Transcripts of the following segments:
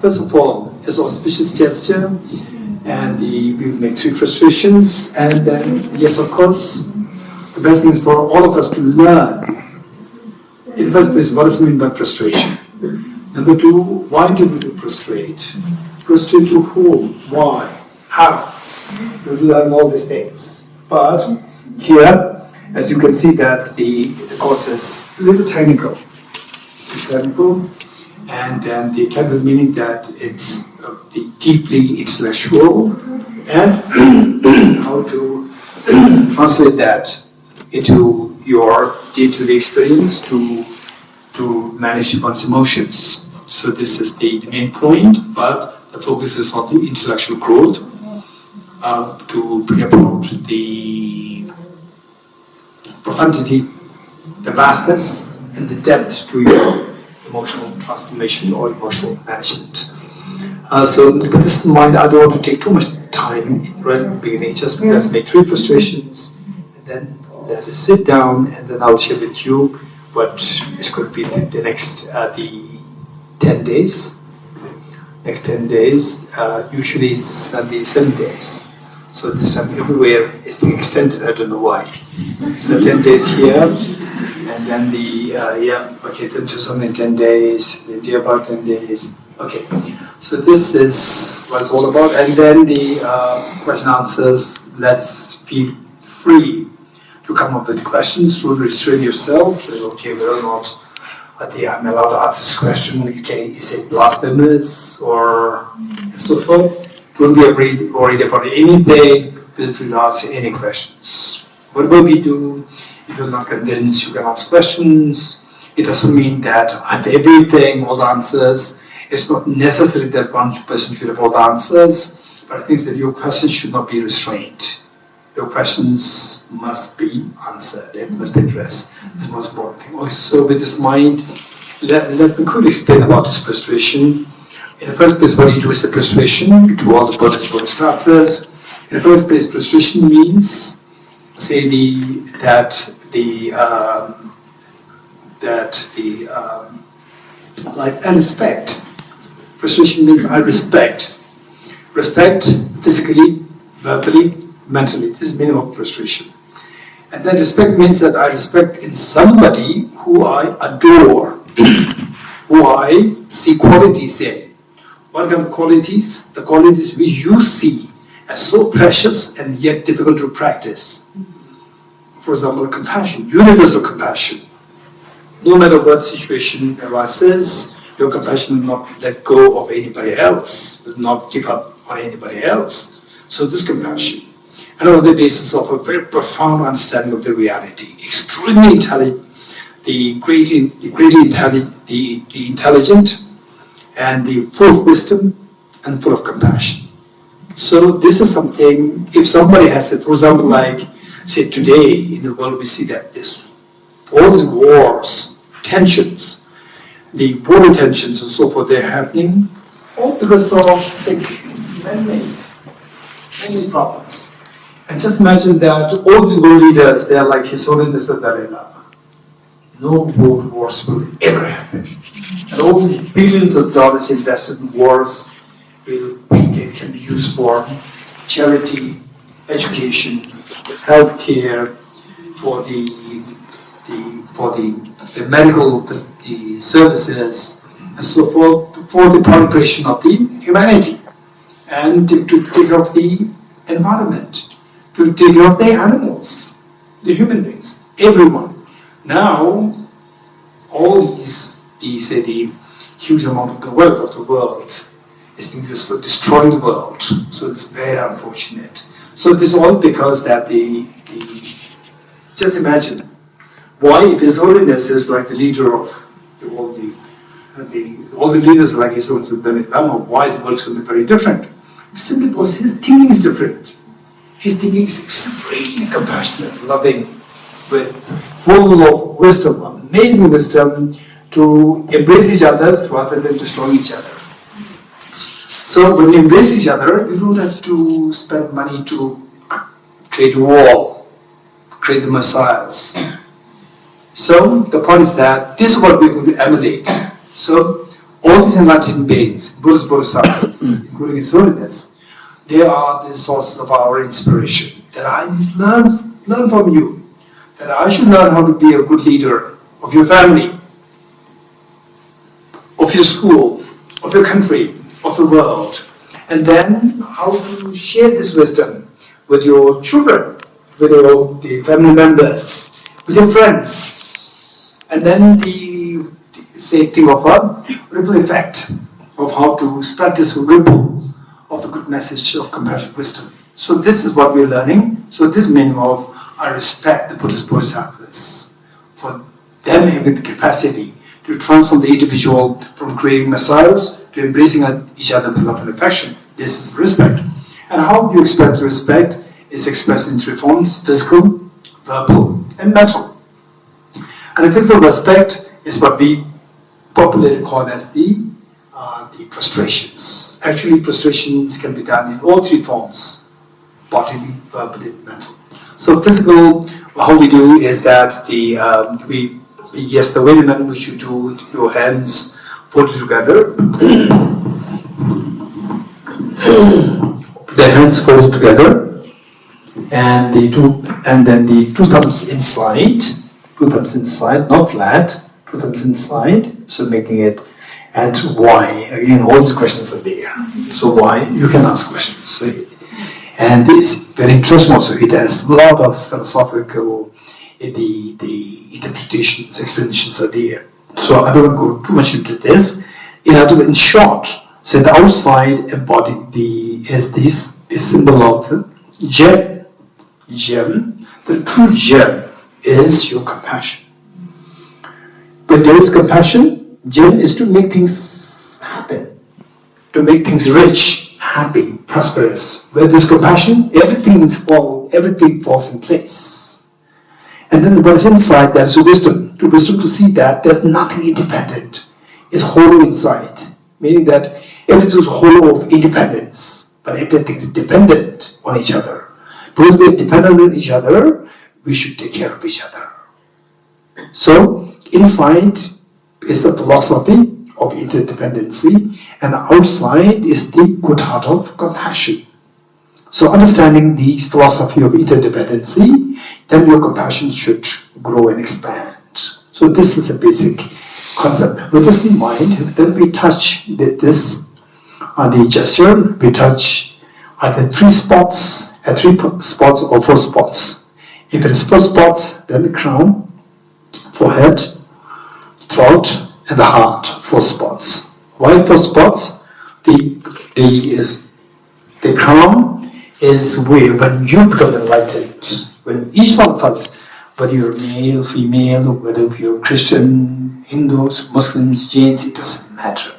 first of all, is auspicious gesture, and we will make 3 prostrations, and then, yes, of course, the best thing is for all of us to learn. In the first place, what does it mean by prostration? Number 2, why do we prostrate? Prostrate to whom? Why? How? We will learn all these things. But here, as you can see that the course is a little technical. It's technical, and then the technical meaning that it's deeply intellectual, and how to translate that into your day-to-day experience to manage one's emotions. So this is the main point, but the focus is on the intellectual growth to bring about the profundity, the vastness, and the depth to your emotional transformation or emotional management. So with this in mind, I don't want to take too much time right at the beginning. Just let's make 3 prostrations, and then let us sit down, and then I'll share with you what is going to be the next the 10 days. Next 10 days, usually it's the 7 days. So this time everywhere is being extended, I don't know why. So 10 days here, and then then do something in 10 days, then do about 10 days. Okay, so this is what it's all about, and then the question answers, let's feel free to come up with questions, don't restrain yourself, okay, we're not, I'm allowed to ask this question, okay, is it blasphemous, or so forth. Don't be worried about anything, feel free to ask any questions. Whatever we do, if you're not convinced, you can ask questions. It doesn't mean that I have everything, all the answers. It's not necessary that one person should have all the answers, but I think that your questions should not be restrained. Your questions must be answered, it must be addressed. This is the most important thing. Also, with this mind, let me quickly explain about this prostration. In the first place, what you do is a prostration to all the Buddhas, Bodhisattvas. In the first place, prostration means, say, like, I respect. Prostration means I respect. Respect physically, verbally, mentally. This is the meaning of prostration. And then respect means that I respect in somebody who I adore, who I see qualities in. What kind of qualities? The qualities which you see as so precious and yet difficult to practice. For example, compassion, universal compassion. No matter what situation arises, your compassion will not let go of anybody else, will not give up on anybody else. So this compassion. And on the basis of a very profound understanding of the reality, extremely intelligent, the intelligent, and the full of wisdom and full of compassion. So this is something, if somebody has it, for example, like, say today in the world we see that all these wars, tensions, the border tensions and so forth, they're happening all because of man-made problems. And just imagine that all these world leaders, they are like His Holiness the Dalai Lama. No world wars will ever happen. And all these billions of dollars invested in wars can be used for charity, education, healthcare, for the medical services, and so forth, for the proliferation of the humanity, and to take care of the environment, to take care of the animals, the human beings, everyone. Now, all the huge amount of the wealth of the world is being used for destroying the world. So it's very unfortunate. So this is all because that just imagine why, if His Holiness is like the leader of all the leaders like His Holiness the Dalai Lama, why the world is going to be very different? Simply because his thinking is different. His thinking is extremely compassionate, loving, full of wisdom, amazing wisdom to embrace each other rather than destroy each other. So when you embrace each other, you don't have to spend money to create a wall, create the missiles. So the point is that this is what we're going to emulate. So All these enlightened beings, Buddhas, Bodhisattvas, including His Holiness, they are the sources of our inspiration. That I need to learn from you. That I should learn how to be a good leader of your family, of your school, of your country, of the world. And then how to share this wisdom with your children, with the family members, with your friends. And then the thing of a ripple effect of how to spread this ripple of the good message of compassion, wisdom. So this is what we're learning. So this meaning of I respect the Buddhist Bodhisattvas for them having the capacity to transform the individual from creating messiahs to embracing each other with love and affection. This is respect. And how you express respect is expressed in three forms: physical, verbal, and mental. And the physical respect is what we popularly call as the prostrations. Actually, prostrations can be done in all three forms: bodily, verbally, and mental. So physical, how we do is that the way in manner we should do your hands folded together. The hands folded together, and then the two thumbs inside, not flat, two thumbs inside, so making it. And why? Again, all these questions are there. So why? You can ask questions. So, and it's very interesting also. It has a lot of philosophical, the interpretations, explanations are there. So I don't go too much into this. In short, so the outside embody is this symbol of gem. Gem. The true gem is your compassion. When there is compassion, gem is to make things happen, to make things rich, happy, prosperous. Where there's compassion, everything falls in place. And then what is inside, that is wisdom. To wisdom to see that there's nothing independent. It's hollow inside. Meaning that everything is hollow of independence, but everything is dependent on each other. Because we are dependent on each other, we should take care of each other. So, inside is the philosophy of interdependency, and outside is the good heart of compassion. So understanding the philosophy of interdependency, then your compassion should grow and expand. So this is a basic concept. With this in mind, then we touch this on the gesture, we touch either three spots or four spots. If it is four spots, then the crown, forehead, throat, and the heart, four spots. Why four spots? The crown is where, when you become enlightened, when each one of us, whether you're male, female, whether you're Christian, Hindus, Muslims, Jains, it doesn't matter.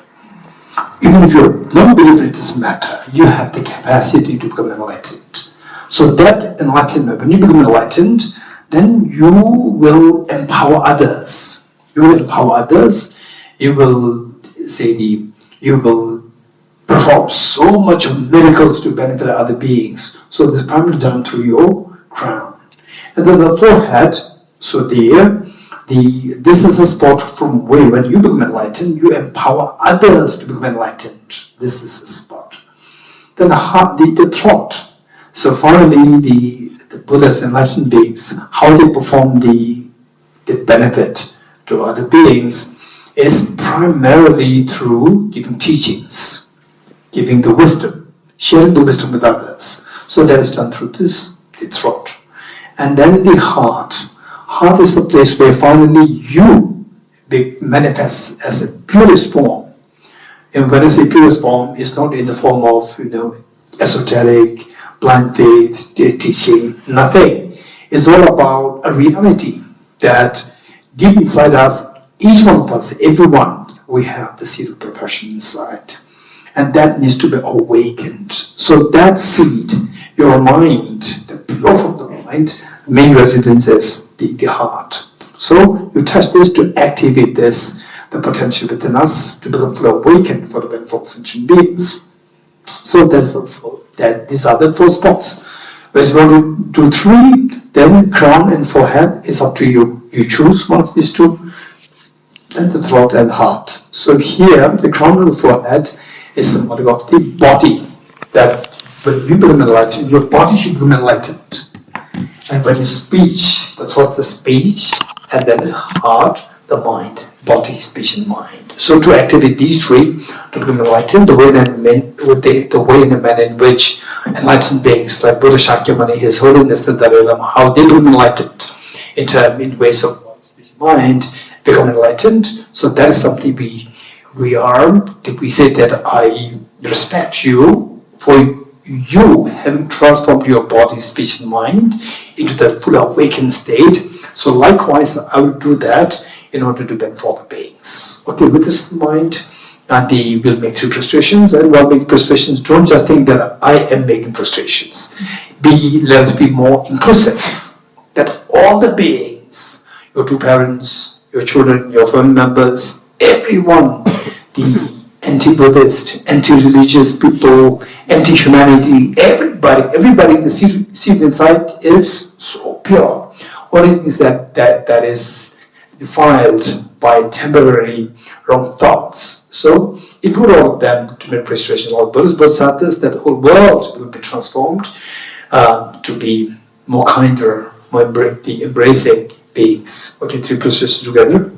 Even if you're non-believer, it doesn't matter. You have the capacity to become enlightened. So that enlightenment, when you become enlightened, then you will empower others. You will empower others. You will perform so much of miracles to benefit other beings. So this is primarily done through your crown. And then the forehead, so this is a spot from where when you become enlightened, you empower others to become enlightened. This is the spot. Then the heart, the throat. So finally, the Buddha's enlightened beings, how they perform the benefit to other beings is primarily through giving teachings, giving the wisdom, sharing the wisdom with others. So that is done through the throat. And then the heart. Heart is the place where finally you manifest as a purest form. And when I say purest form, it's not in the form of esoteric, blind faith, teaching, nothing. It's all about a reality that deep inside us, each one of us, everyone, we have the seed of perfection inside. And that needs to be awakened. So that seed, your mind, the pure from the mind, main residence is the heart. So you touch this to activate this, the potential within us to become fully awakened for the benefit of sentient beings. So these are the four spots. Whereas you want to do three, then crown and forehead is up to you. You choose one of these two. then the throat and heart. So here, the crown of the forehead is symbolic of the body. That when you become enlightened, your body should become enlightened. And when you speech, the throat, the speech, and then the heart, the mind, body, speech, and mind. So to activate these three to become enlightened, the way and the manner in which enlightened beings like Buddha Shakyamuni, His Holiness the Dalai Lama, how they become enlightened in ways of body, speech, and mind, become enlightened. So that is something we say that I respect you for you having transformed your body, speech, and mind into the full awakened state. So likewise, I will do that in order to benefit all the beings. Okay, with this in mind, we'll make three prostrations, and while making prostrations, don't just think that I am making prostrations. Let's be more inclusive. That all the beings, your two parents, your children, your family members, everyone, the anti-Buddhist, anti-religious people, anti-humanity, everybody in the seed inside is so pure. Only is that is defiled by temporary wrong thoughts. So include all of them to make prostration. All Buddhist Bodhisattvas, that the whole world will be transformed to be more kinder, more embracing beings. Okay, three prostrations together.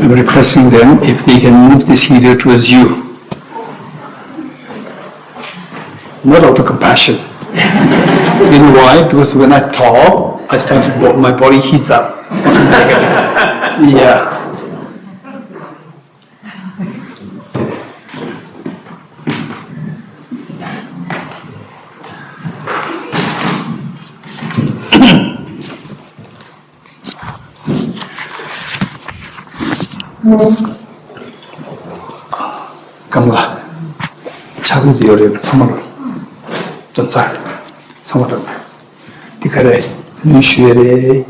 I'm requesting them if they can move this heater towards you. Not out of compassion. You know why? Because when I talk, I start to, my body heats up. Yeah. Kamla, chagu diore samar, tonsar, samar. Dikare, lu shuere,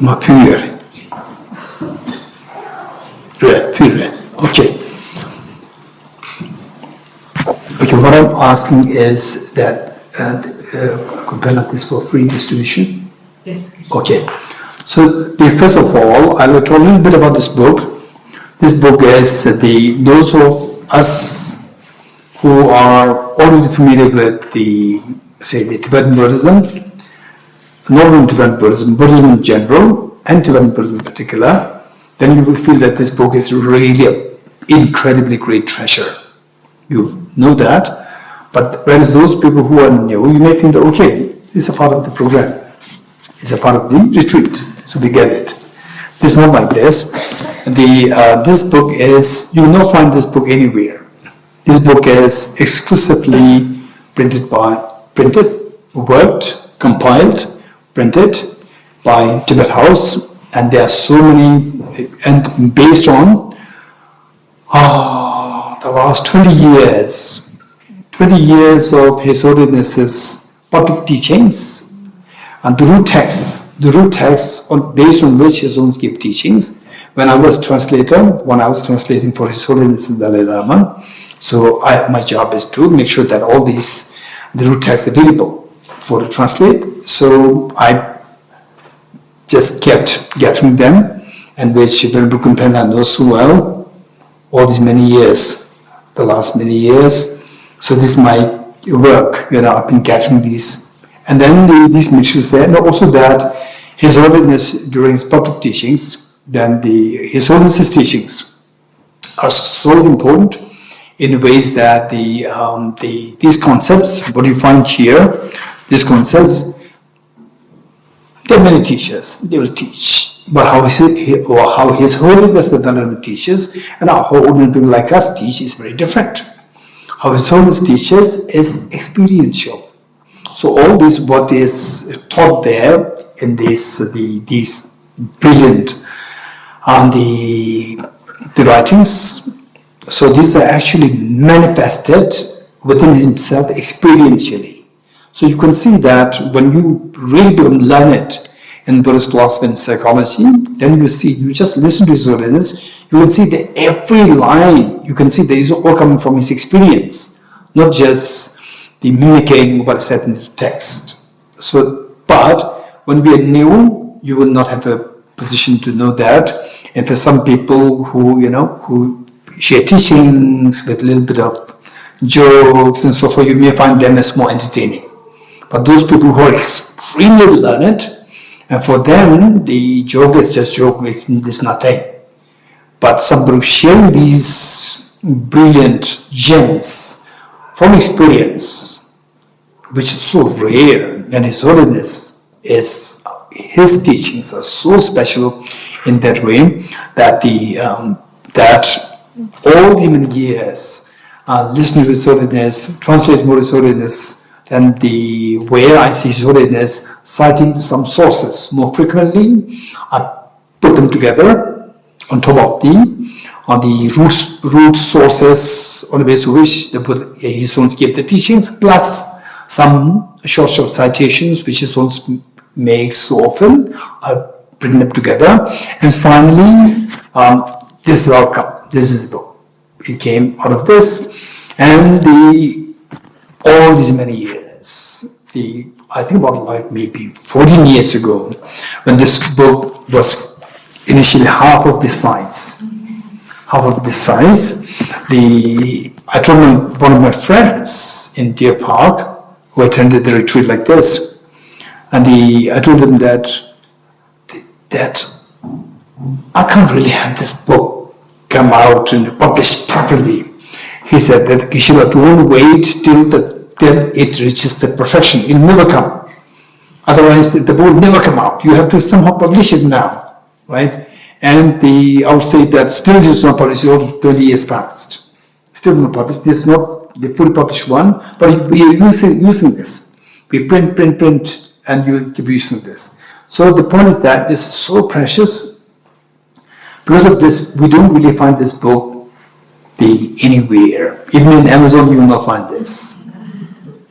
ma pure. Pure. Okay. Okay, what I'm asking is that compare this for free distribution. Yes. Okay. So, first of all, I will talk a little bit about this book. This book is those of us who are already familiar with the Tibetan Buddhism, not only Tibetan Buddhism, Buddhism in general, and Tibetan Buddhism in particular, then you will feel that this book is really an incredibly great treasure. You know that, but whereas those people who are new, you may think that, okay, it's a part of the program. It's a part of the retreat, so we get it. This is not like this. This book is, you will not find this book anywhere. This book is exclusively worked, compiled, printed by Tibet House, and there are so many, and based on the last 20 years of His Holiness's public teachings. And the root texts based on which His Holiness gave teachings. When I was translating for His Holiness the Dalai Lama, so my job is to make sure that all the root texts are available for to translate. So I just kept gathering them, and which Venerable Kumpela knows so well, all these many years, the last many years. So this is my work, I've been gathering these. And then these materials there, and also that His Holiness during his public teachings, then His Holiness's teachings are so important in ways that these concepts, what you find here, these concepts, there are many teachers, they will teach. But how His Holiness the Dalai teaches and how ordinary people like us teach is very different. How His Holiness teaches is experiential. So all this, what is taught there in these brilliant the writings, so these are actually manifested within himself experientially. So you can see that when you really learn it in Buddhist philosophy and psychology, then you just listen to His Holiness, you can see that every line, you can see that is all coming from his experience, not just the mimicking what is said in the text. So, but when we are new, you will not have a position to know that. And for some people who share teachings with a little bit of jokes and so forth, you may find them as more entertaining. But those people who are extremely learned, and for them, the joke is just joke, it's nothing. But somebody sharing these brilliant gems from experience, which is so rare, and His Holiness his teachings are so special in that way that that all the many years listening to His Holiness, translating His Holiness, and the way I see His Holiness citing some sources more frequently, I put them together on top of the root sources on the basis of which His Holiness gave the teachings, plus some short citations which His Holiness makes so often. I bring them together, and finally, this is the outcome. This is the book. It came out of this, and all these many years, I think about maybe 14 years ago, when this book was initially half of this size. I told one of my friends in Deer Park who attended the retreat like this, and I told him that I can't really have this book come out and published properly. He said that Geshe, don't wait till it reaches the perfection. It will never come. Otherwise, the book will never come out. You have to somehow publish it now, right? And I would say that still it is not published. Over 20 years past, still not published. This is not the fully published one, but we are using this. We print, and you keep using this. So the point is that this is so precious. Because of this, we don't really find this book anywhere. Even in Amazon, you will not find this.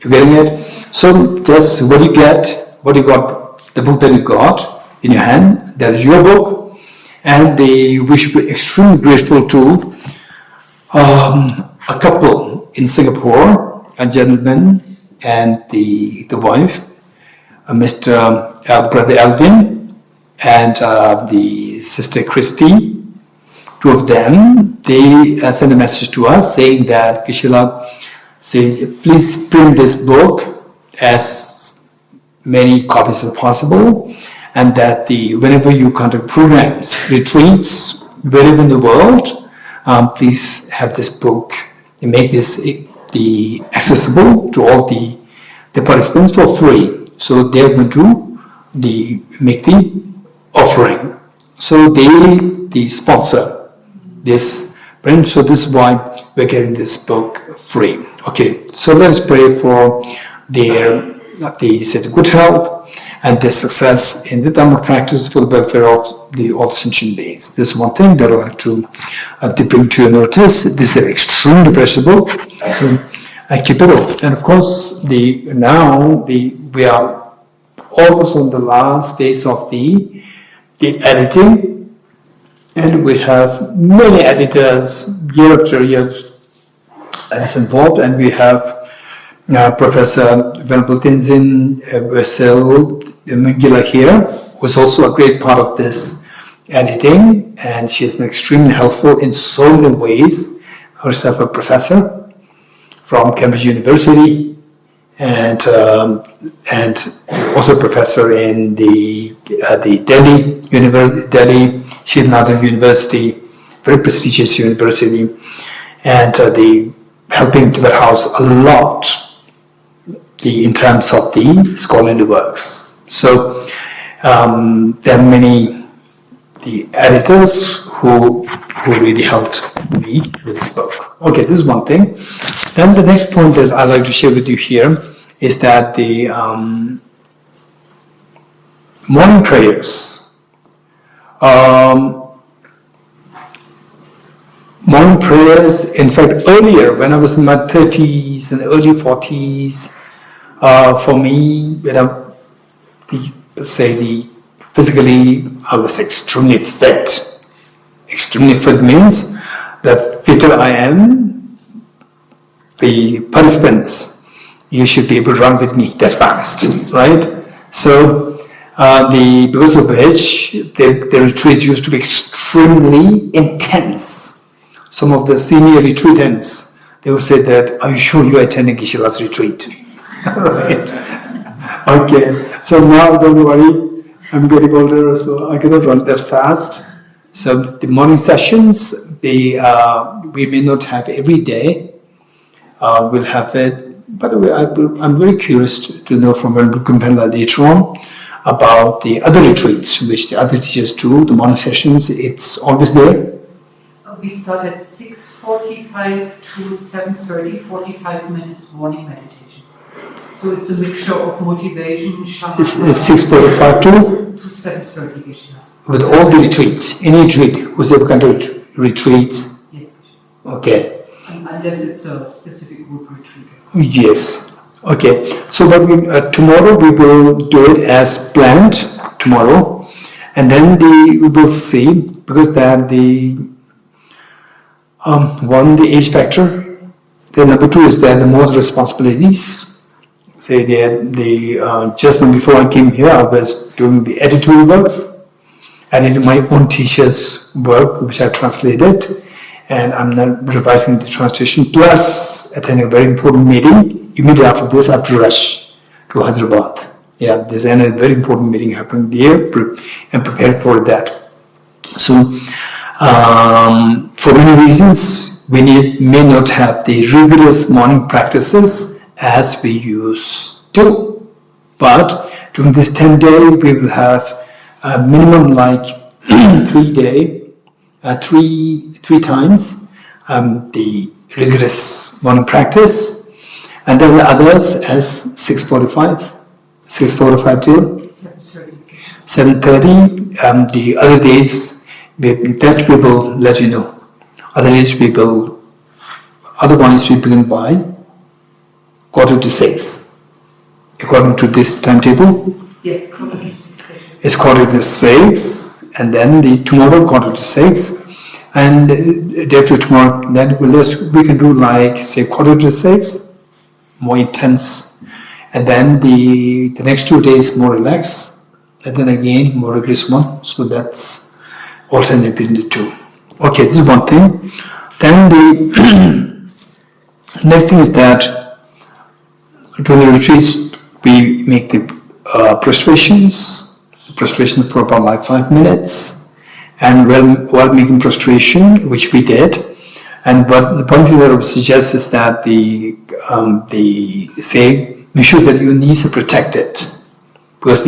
You getting it? So that's what you get. What you got, the book that you got in your hand, that is your book. And we should be extremely grateful to a couple in Singapore, a gentleman and the wife, Mr. Brother Alvin and the Sister Christy. Two of them, they sent a message to us saying that Geshe says, please print this book as many copies as possible, and that whenever you conduct programs, retreats, wherever in the world, please have this book and make this accessible to all the participants for free. So they are going to make the offering. So they sponsor this print. So this is why we're getting this book free. Okay, so let us pray for their good health and their success in the Dharma practice for the welfare of all sentient beings. This is one thing that I want to bring to your notice. This is extremely precious book, so I keep it up. And of course, we are almost on the last phase of the editing, and we have many editors year after year that's involved, and we have Professor Venerable Tenzin Versel Mingila here, was also a great part of this editing, and she has been extremely helpful in so many ways. Herself a professor from Cambridge University, and also a professor in the Delhi Shiv Nadar University, very prestigious university, and the helping Tibet House a lot in terms of the scholarly works. So there are many the editors who really helped me with this book. Okay, this is one thing. Then the next point that I'd like to share with you here is that the morning prayers. Morning prayers, in fact, earlier when I was in my 30s and early 40s, for me, physically, I was extremely fit. Extremely fit means that fitter I am, the participants, you should be able to run with me that fast, right? So, because of which, the retreats used to be extremely intense. Some of the senior retreatants, they would say that, are you sure you are attending Geshe Dorji's retreat? Right? Okay, so now don't worry, I'm getting older, so I cannot run that fast. So the morning sessions, we may not have every day. We'll have it. By the way, I'm very curious to know from Kumpela later on about the other retreats, which the other teachers do, the morning sessions. It's always there. We start at 6:45 to 7:30, 45 minutes morning meditation. So it's a mixture of motivation, shama. It's 6:45 to 7:30 Geshe. With all the retreats, any retreat, who's ever come to retreats? Yes. Okay. Unless it's a specific group retreat. Yes. Okay. So what tomorrow we will do it as planned tomorrow, and then we will see, because that the one, the age factor. Then number two is that the more responsibilities. Say just before I came here, I was doing the editorial works. I did my own teacher's work, which I translated, and I'm now revising the translation, plus attending a very important meeting. Immediately after this, I have to rush to Hyderabad. Yeah, there's a very important meeting happening there, and prepared for that. So, for many reasons, we may not have the rigorous morning practices as we used to. But during this 10-day, we will have a minimum like 3 times the rigorous morning practice, and then the others as 6:45 till 7:30. The other days that we will let you know. Otherwise we begin by 5:45, according to this timetable. Yes, 5:45. It's 5:45, and then tomorrow 5:45, and day after tomorrow, then we can do like say 5:45, more intense, and then the next 2 days more relaxed, and then again more rigorous one. So that's alternate between the two. Okay, this is one thing. Then the next thing is that during the retreats we make the prostration for about like 5 minutes, and while making prostration, which we did, and but the point that I would suggest is that make sure that your knees are protected, because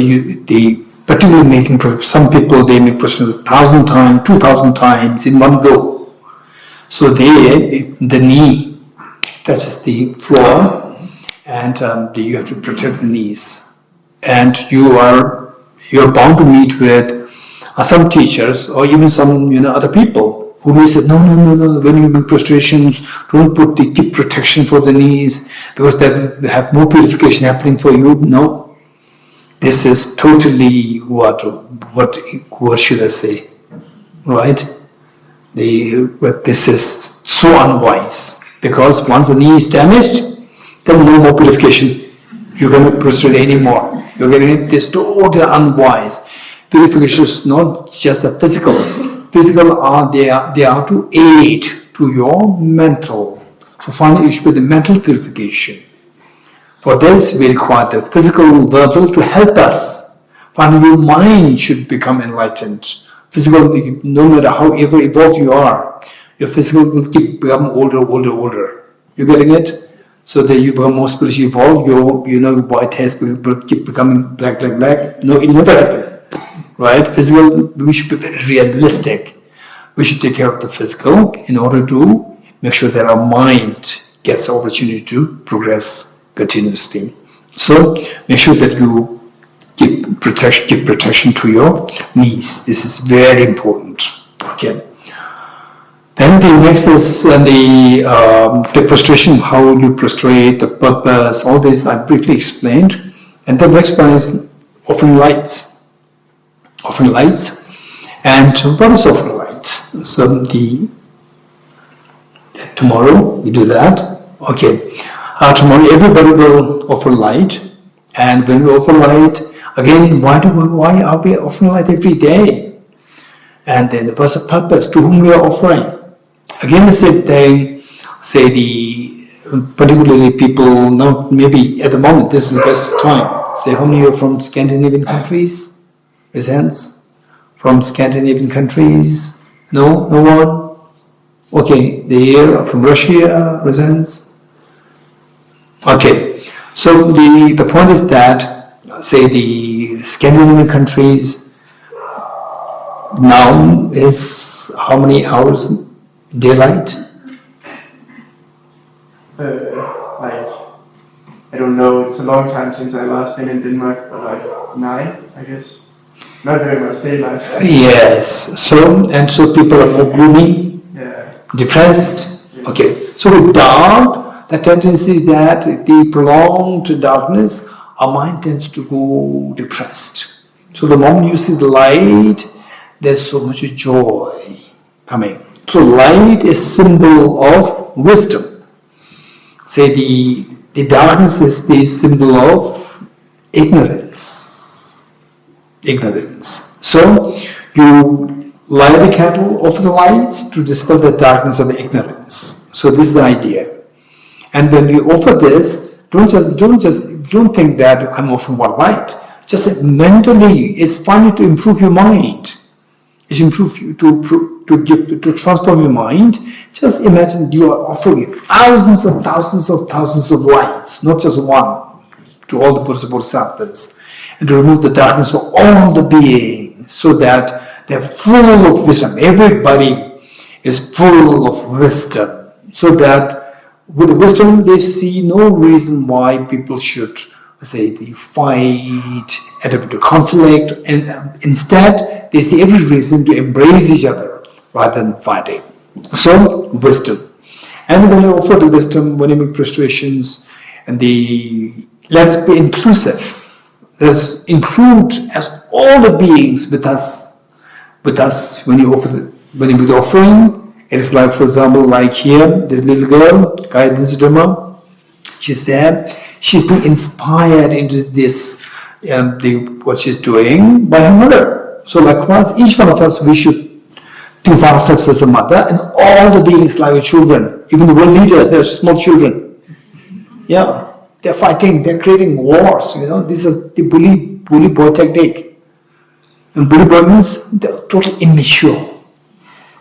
particularly making some people they make prostration 1,000 times, 2,000 times in one go. So the knee touches the floor, and you have to protect the knees. And you're bound to meet with some teachers or even some other people who may say, no, when you make prostrations, don't put the deep protection for the knees because that will have more purification happening for you. No. This is totally what should I say, right? But this is so unwise, because once the knee is damaged, then no more purification. You cannot prostrate anymore. You're getting this totally unwise. purification is not just the physical. Physical are they are to aid to your mental. So finally, it should be the mental purification. For this, we require the physical, verbal to help us. Finally, your mind should become enlightened. Physical, no matter how ever evolved you are, your physical will keep become older. You getting it? So that you become more spiritually evolved, your white hairs will keep becoming black. No, it never happens. Right? Physical, we should be very realistic. We should take care of the physical in order to make sure that our mind gets the opportunity to progress continuously. So make sure that you give protection to your knees. This is very important. Okay. Then the next is the prostration, how you prostrate, the purpose, all this I briefly explained. And the next one is offering lights. Offering lights. And what is offering lights? So tomorrow we do that. Okay. Tomorrow everybody will offer light. And when we offer light, again, why are we offering light every day? And then what's the purpose? To whom we are offering? Again, the same thing, particularly people, now maybe at the moment, this is the best time. Say, how many are from Scandinavian countries? Raise hands. From Scandinavian countries? No? No one? Okay, they are from Russia, raise hands. Okay, so the point is that, say, the Scandinavian countries now is how many hours? Daylight? I don't know, it's a long time since I last been in Denmark, but like 9, I guess. Not very much daylight. Yes, so people are more gloomy, depressed. Okay, so with dark, the tendency that the prolonged darkness, our mind tends to go depressed. So the moment you see the light, there's so much joy coming. So light is symbol of wisdom. Say the darkness is the symbol of ignorance. So you light the candle, offer the lights to dispel the darkness of ignorance. So this is the idea. And when you offer this, don't think that I'm offering one light. Just mentally, it's fine to improve your mind. It's improve you to transform your mind. Just imagine you are offering thousands of lights, not just one, to all the Buddhas and Bodhisattvas, and to remove the darkness of all the beings, so that they're full of wisdom. Everybody is full of wisdom, so that with wisdom they see no reason why people should say they fight, end up into conflict, and instead they see every reason to embrace each other rather than fighting. So, wisdom. And when you offer the wisdom, when you make prostrations, and let's be inclusive. Let's include as all the beings with us. When you offer when you do the offering, it is like, for example, like here, this little girl, Guidance Dharma, she's there. She's been inspired into this, what she's doing by her mother. So likewise, each one of us, we should think of ourselves as a mother, and all the beings like children, even the world leaders, they're small children. Yeah, they're fighting, they're creating wars, This is the bully boy technique. And bully boy means they're totally immature.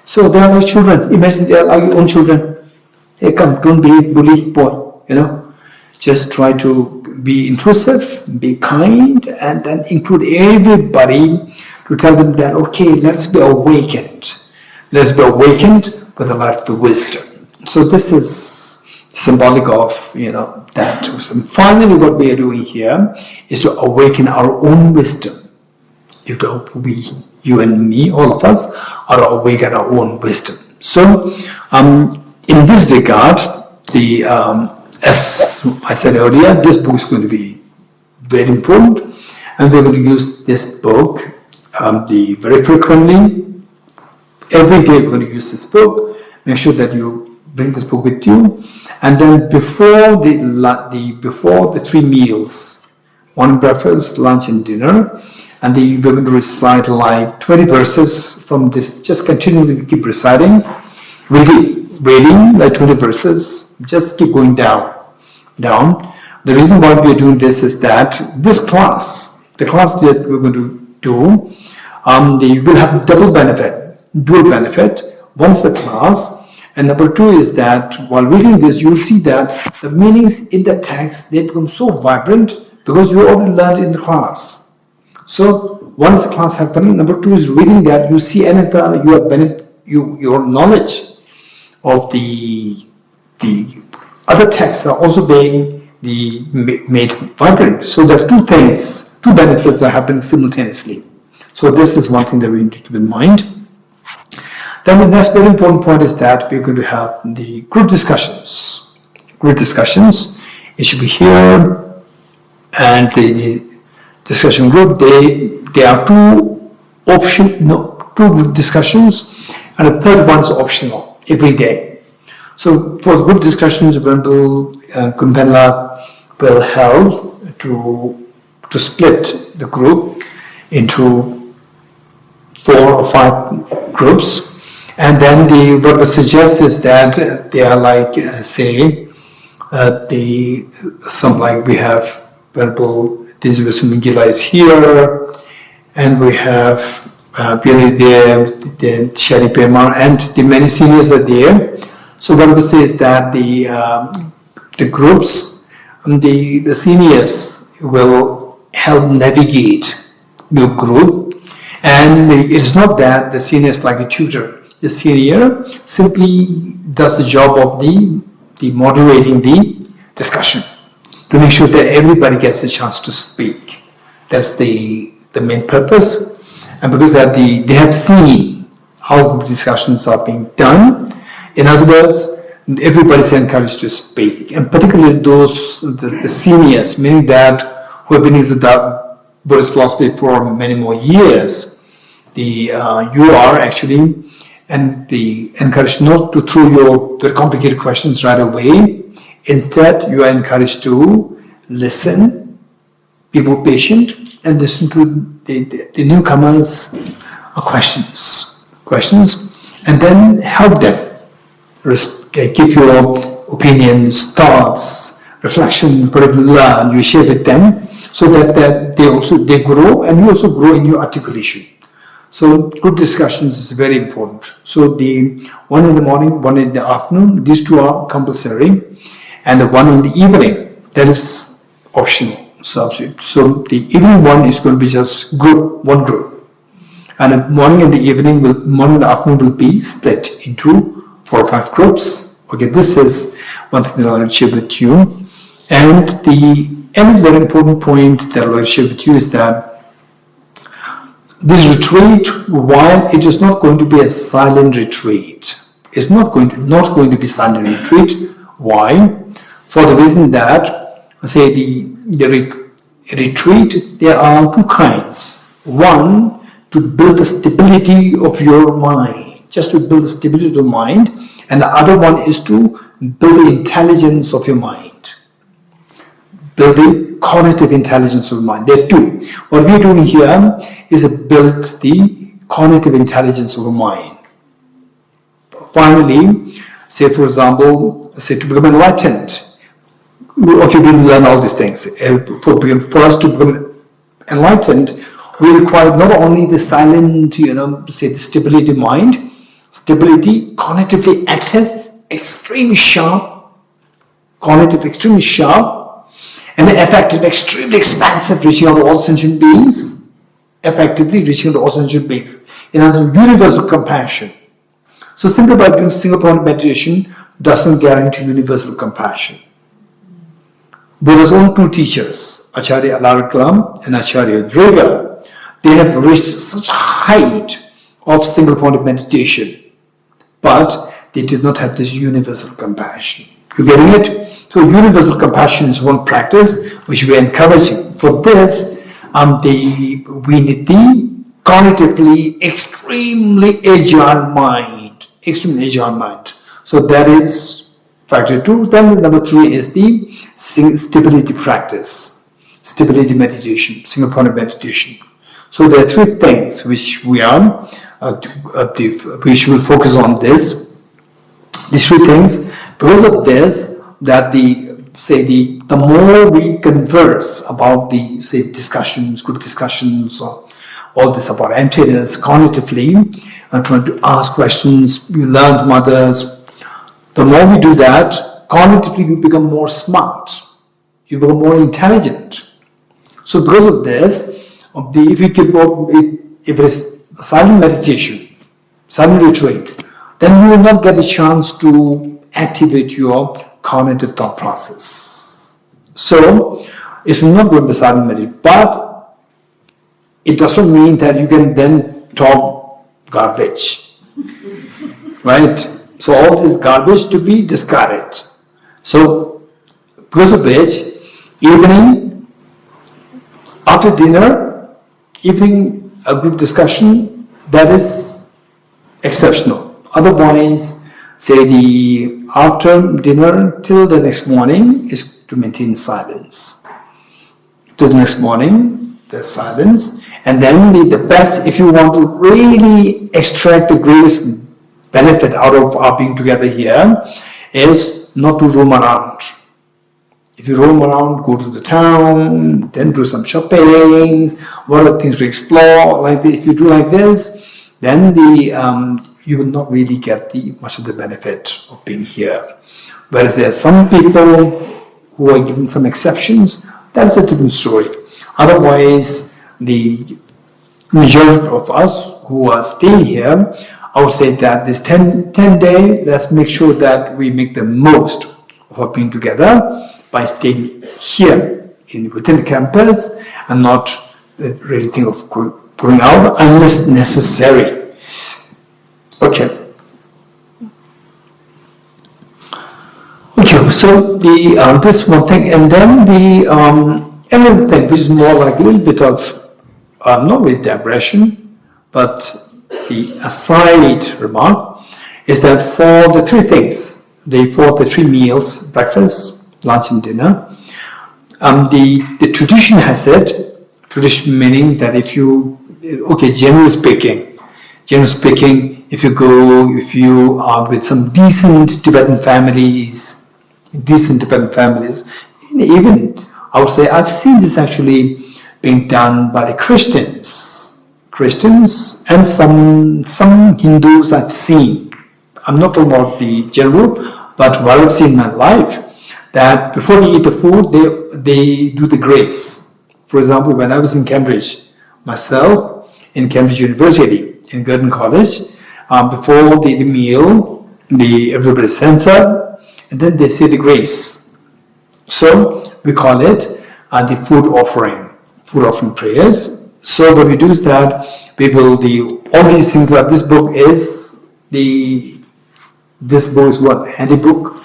So they are like children. Imagine they are like your own children. Hey, come, don't be a bully boy, Just try to be inclusive, be kind, and then include everybody to tell them that, okay, let's be awakened. Let's be awakened with the light of the wisdom. So this is symbolic of, that. And finally, what we are doing here is to awaken our own wisdom. You and me, all of us, are to awaken our own wisdom. So, in this regard, as I said earlier, this book is going to be very important, and we're going to use this book very frequently. Every day we're going to use this book. Make sure that you bring this book with you, and then before the 3 meals, morning breakfast, lunch, and dinner, and we're going to recite like 20 verses from this. Just continually keep reciting, reading like 20 verses. Just keep going down. The reason why we are doing this is that this class, the class that we're going to do, they will have dual benefit. One is the class, and number two is that while reading this, you'll see that the meanings in the text, they become so vibrant because you already learned in the class. So one is the class happening. Number two is reading that you see another, your knowledge of the other texts are also being made vibrant. So there's two benefits are happening simultaneously. So this is one thing that we need to keep in mind. Then the next very important point is that we're going to have the group discussions. It should be here, and the discussion group, there are two group discussions, and the third one is optional every day. So for the group discussions, Kumbhenla will help to split the group into 4 or 5 groups. And then what we suggest is that they are like, we have verbal, this Vasumingila is here, and we have Pili there, the Shari Pema, and the many seniors are there. So what we say is that the groups, the seniors will help navigate your group, and it is not that the senior is like a tutor. The senior simply does the job of the moderating the discussion to make sure that everybody gets a chance to speak. That's the main purpose, and because that they have seen how discussions are being done. In other words, everybody's encouraged to speak, and particularly the seniors, meaning that who have been into the Buddhist philosophy for many more years. You are actually encouraged not to throw your very complicated questions right away. Instead, you are encouraged to listen, be more patient, and listen to the newcomers' questions, and then help them. Give your opinions, thoughts, reflection, whatever you learn, you share with them, so that they grow, and you also grow in your articulation. So group discussions is very important. So the one in the morning, one in the afternoon, these two are compulsory, and the one in the evening, that is optional subject. So the evening one is going to be just one group, and the morning and the morning and the afternoon will be split into 4 or 5 groups. Okay, this is one thing that I'll share with you. And the very important point that I'll share with you is that this retreat, while it is not going to be a silent retreat, it's not going to be silent retreat. Why? For the reason that, say, the retreat, there are 2 kinds. One, to build the stability of your mind, just to build the stability of your mind, and the other one is to build the intelligence of your mind. Build the cognitive intelligence of mind. There are 2. What we are doing here is to build the cognitive intelligence of the mind. Finally, say for example, to become enlightened. Okay, we learn all these things. For us to become enlightened, we require not only the silent, the stability of mind, stability, cognitively active, extremely sharp, and effective, extremely expansive, reaching out to all sentient beings, effectively reaching out to all sentient beings. In other words, universal compassion. So simply by doing single point meditation doesn't guarantee universal compassion. Buddha's own 2 teachers, Acharya Alarakalam and Acharya Driga, they have reached such a height of single point of meditation, but they did not have this universal compassion. You getting it? So universal compassion is one practice which we are encouraging. For this, we need the cognitively extremely agile mind. So that is factor 2. Then number 3 is the stability practice, stability meditation, single point of meditation. So there are three things which we are, which will focus on this. These three things, because of this, that the more we converse about the discussions, group discussions, or all this about emptiness cognitively, and trying to ask questions, you learn from others. The more we do that, cognitively you become more smart, you become more intelligent. So because of this, if it is a silent meditation, silent retreat, then you will not get a chance to activate your cognitive thought process. So it's not going to be silent meditation, but it doesn't mean that you can then talk garbage, right? So all this garbage to be discarded. So because of which, evening, after dinner, evening a group discussion, that is exceptional. Otherwise, say after dinner till the next morning is to maintain silence. Till the next morning, there's silence. And then the best, if you want to really extract the greatest benefit out of our being together here, is not to roam around. If you roam around, go to the town, then do some shopping, what are things to explore, like this. If you do like this, then you will not really get much of the benefit of being here. Whereas there are some people who are given some exceptions, that's a different story. Otherwise, the majority of us who are staying here, I would say that this 10 day, let's make sure that we make the most of our being together by staying here within the campus and not really think of going out unless necessary. Okay. Okay, so this one thing, and then another thing which is more like a little bit of not really digression, but the aside remark is that for the three things, for the three meals, breakfast, lunch, and dinner, the tradition has said, tradition meaning that generally speaking, if you are with some decent Tibetan families, even I would say I've seen this actually being done by the Christians and some Hindus I've seen. I'm not talking about the general, but what I've seen in my life, that before they eat the food, they do the grace. For example, when I was in Cambridge, myself, in Cambridge University, in Girton College, before the meal, everybody stands up, and then they say the grace. So we call it the food offering prayers. So what we do is that we will all these things like this book is what? Handy book,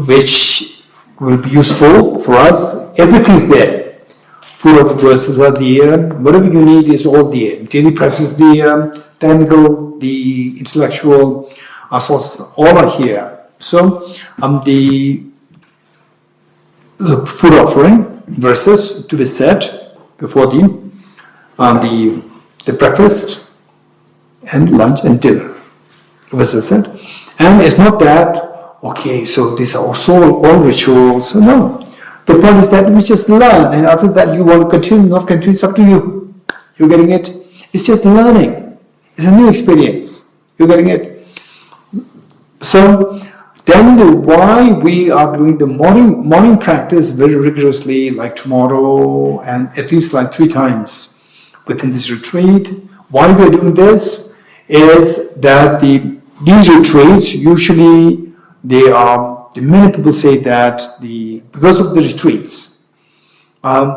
which will be useful for us. Everything is there. Food of verses are there. Whatever you need is all there. Daily practice there. Technical, the intellectual sources, all are here. So the food offering verses to be said before the breakfast and lunch and dinner. Verses said. And it's not that, okay, so these are also all rituals. No. The point is that we just learn, and after that you want to continue, not continue, it's up to you. You're getting it? It's just learning. It's a new experience. You're getting it? So then why we are doing the morning practice very rigorously, like tomorrow, and at least like 3 times within this retreat. Why we are doing this is that these retreats usually many people say that because of the retreats,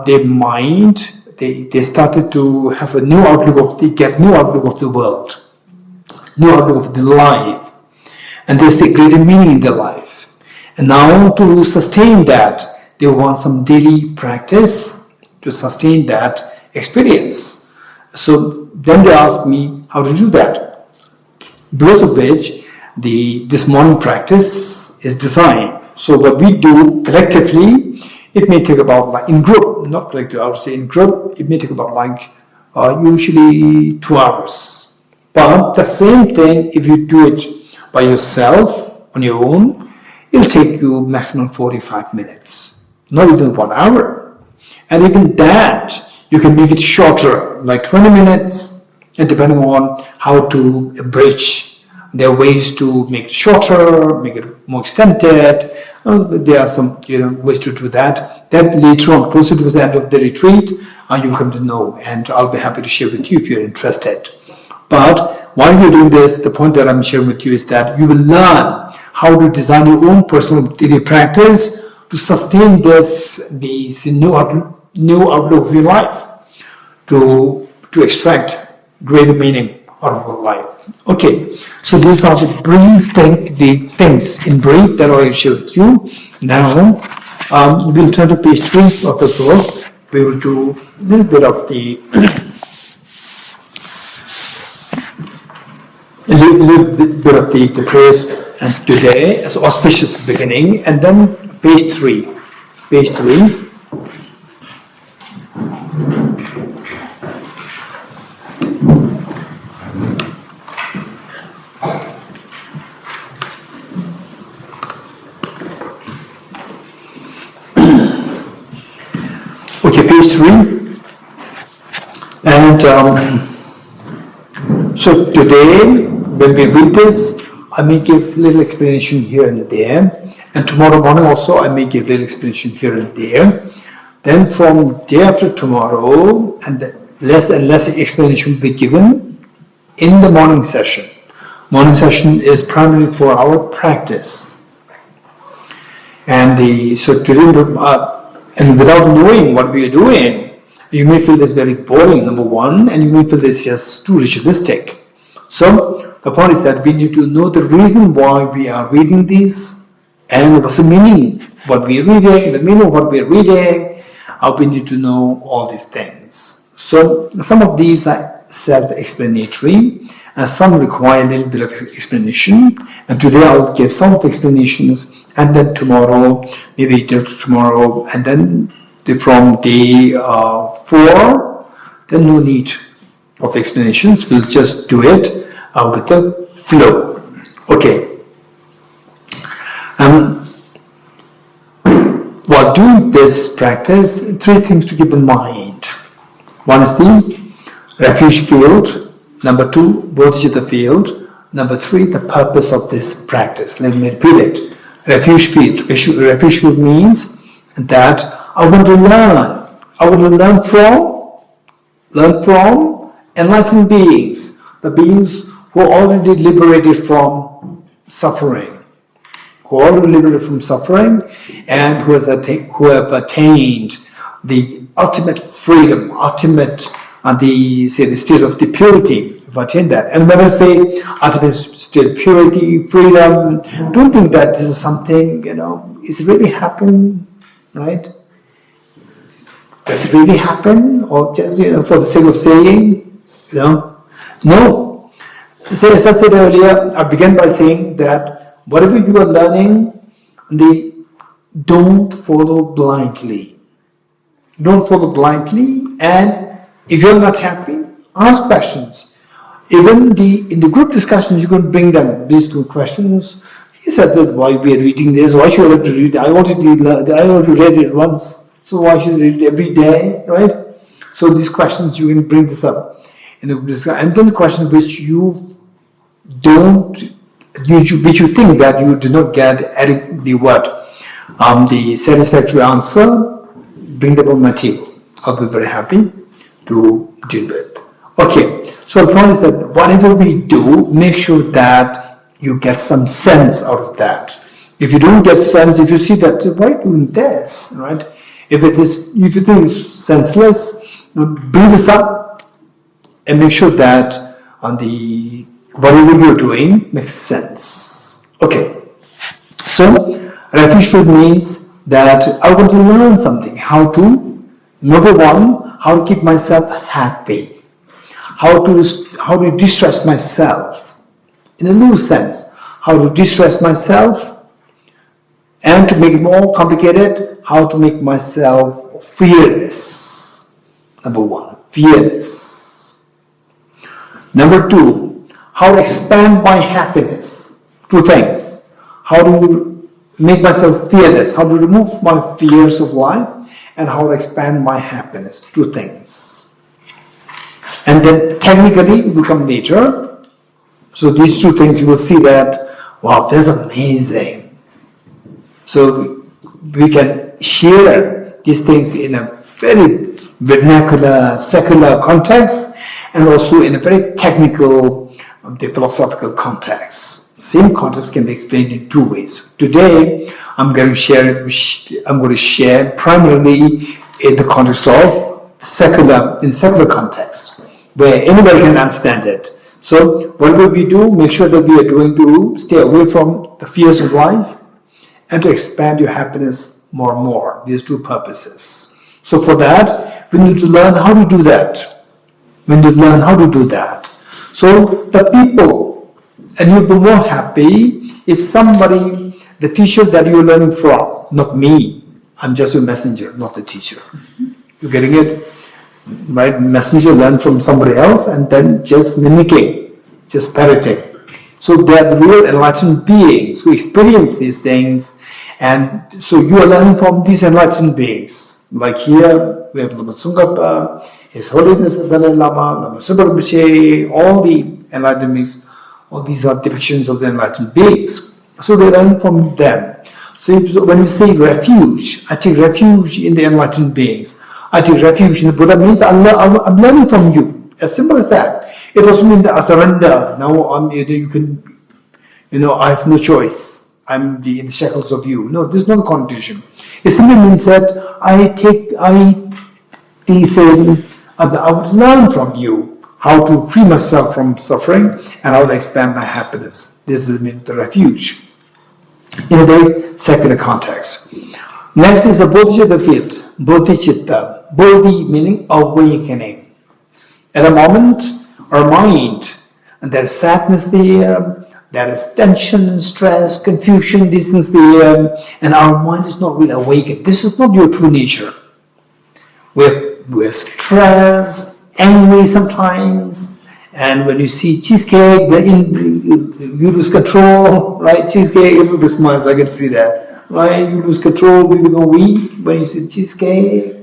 their mind they started to have a new outlook of the world, new outlook of the life, and they see greater meaning in their life. And now to sustain that, they want some daily practice to sustain that experience. So then they ask me how to do that. Because of which this morning practice is designed. So what we do collectively, it may take about, like in group, not collective, I would say in group, it may take about like usually 2 hours. But the same thing, if you do it by yourself, on your own, it'll take you maximum 45 minutes, not even 1 hour. And even that, you can make it shorter, like 20 minutes, and depending on how to bridge. There are ways to make it shorter, make it more extended. There are some ways to do that. Then later on, closer to the end of the retreat, you will come to know, and I'll be happy to share with you if you're interested. But while you're doing this, the point that I'm sharing with you is that you will learn how to design your own personal daily practice to sustain this new outlook of your life, to extract greater meaning out of your life. Okay, so these are the things in brief that I share with you. Now, we'll turn to page 3 of the book. We will do a little bit of the prayers today as auspicious beginning, and then page 3. Okay, page 3. And so today, when we read this, I may give little explanation here and there. And tomorrow morning also, I may give little explanation here and there. Then from day after tomorrow, and less explanation will be given in the morning session. Morning session is primarily for our practice. And so today, and without knowing what we are doing, you may feel this very boring, number one, and you may feel this just too ritualistic. So the point is that we need to know the reason why we are reading these, and what's the meaning of what we are reading, the meaning of what we are reading. We need to know all these things. So some of these are self-explanatory, and some require a little bit of explanation. And today I'll give some of the explanations, and then tomorrow, maybe day after tomorrow, and then from day 4, then no need of the explanations. We'll just do it with the flow. Okay. While doing this practice, 3 things to keep in mind. One is the refuge field. Number 2, Bodhicitta field. Number 3, the purpose of this practice. Let me repeat it. Refuge field. Refuge field means that I want to learn. I want to learn from enlightened beings, the beings who are already liberated from suffering, and who have attained the ultimate freedom, the state of the purity. You've attained that. And when I say ultimate state of purity, freedom, don't think that this is something, is it really happen, right? Does it really happen, or just for the sake of saying, No. So as I said earlier, I began by saying that whatever you are learning, don't follow blindly. Don't follow blindly, and if you're not happy, ask questions. Even in the group discussions, you can bring them these 2 questions. He said that why we are reading this? Why should I have to read it? I already read it once. So why should I read it every day, right? So these questions, you can bring this up. And then the question which you think that you do not get the satisfactory answer, bring them on my table. I'll be very happy to deal with. Okay, so the point is that whatever we do, make sure that you get some sense out of that. If you don't get sense, if you see that, why doing this, right? If you think it's senseless, bring this up and make sure that whatever you're doing makes sense. Okay. So refuge field means that I want to learn something. Number 1, how to keep myself happy. How to distress myself. In a loose sense, how to distress myself, and to make it more complicated, how to make myself fearless. Number 1, fearless. Number two, how to expand my happiness. Two things. How to make myself fearless, how to remove my fears of life, and how to expand my happiness. Two things. And then technically it will come later. So these two things you will see that, wow, that's amazing. So we can share these things in a very vernacular, secular context, and also in a very technical, the philosophical context. Same context can be explained in two ways. Today, I'm going to share primarily in the context of secular context, where anybody can understand it. So whatever we do, make sure that we are doing to stay away from the fears of life and to expand your happiness more and more. These two purposes. So for that, we need to learn how to do that. So the people, and you'll be more happy if somebody, the teacher that you're learning from, not me, I'm just a messenger, not the teacher. You getting it? Right? Messenger learn from somebody else and then just mimicking, just parroting. So they are the real enlightened beings who experience these things, and so you are learning from these enlightened beings. Like here, we have Lama Tsongkhapa, His Holiness the Dalai Lama, Lama Tsopa Rinpoche, all the enlightened beings. All these are depictions of the enlightened beings. So we learn from them. So when we say refuge, I take refuge in the enlightened beings. I take refuge in the Buddha means I'm learning from you. As simple as that. It doesn't mean that I surrender. Now I have no choice. I'm in the shackles of you. No, this is not a condition. It simply means that I would learn from you how to free myself from suffering and how to expand my happiness. This is the refuge in a very secular context. Next is the Bodhicitta field. Bodhicitta. Bodhi meaning awakening. At a moment, our mind, and there is sadness there is tension, stress, confusion, these things there, and our mind is not really awakened. This is not your true nature. We're stressed, angry sometimes, and when you see cheesecake, then you lose control, right? Cheesecake, everybody smiles, I can see that, right? You lose control, you become weak when you see cheesecake.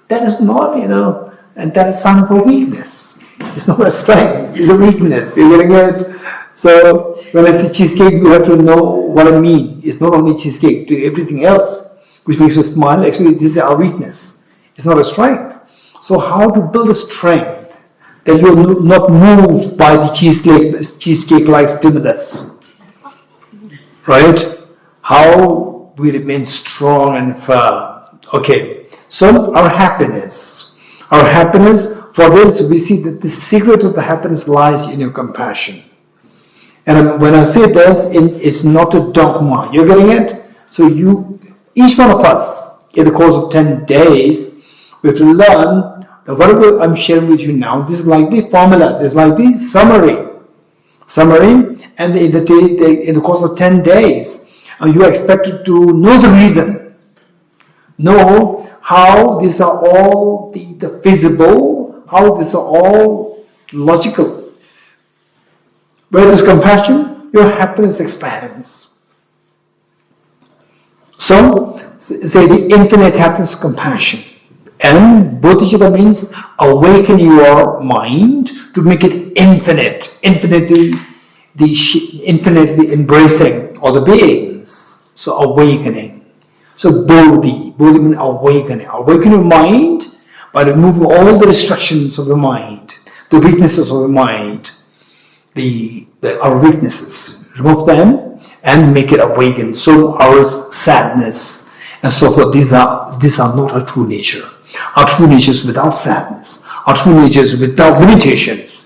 That is not, and that is sign for weakness. It's not a strength, it's a weakness. You're getting it? So when I say cheesecake, you have to know what I mean. It's not only cheesecake, to everything else, which makes you smile. Actually, this is our weakness. It's not a strength. So how to build a strength that you're not moved by the cheesecake-like stimulus, right? How we remain strong and firm. Okay, so our happiness, for this we see that the secret of the happiness lies in your compassion. And when I say this, it's not a dogma. You're getting it? So each one of us, in the course of 10 days, we have to learn that whatever I'm sharing with you now, this is like the formula, this is like the summary. And in the course of 10 days, you are expected to know the reason, know how these are all the feasible, how these are all logical. Where there's compassion, your happiness expands. So, say the infinite happiness, compassion. And Bodhicitta means awaken your mind to make it infinitely embracing all the beings. So awakening. So Bodhi means awakening. Awaken your mind by removing all the restrictions of the mind, the weaknesses of the mind, our weaknesses. Remove them and make it awaken. So our sadness and so forth, these are not our true nature. Our true nature is without sadness. Our true nature is without limitations.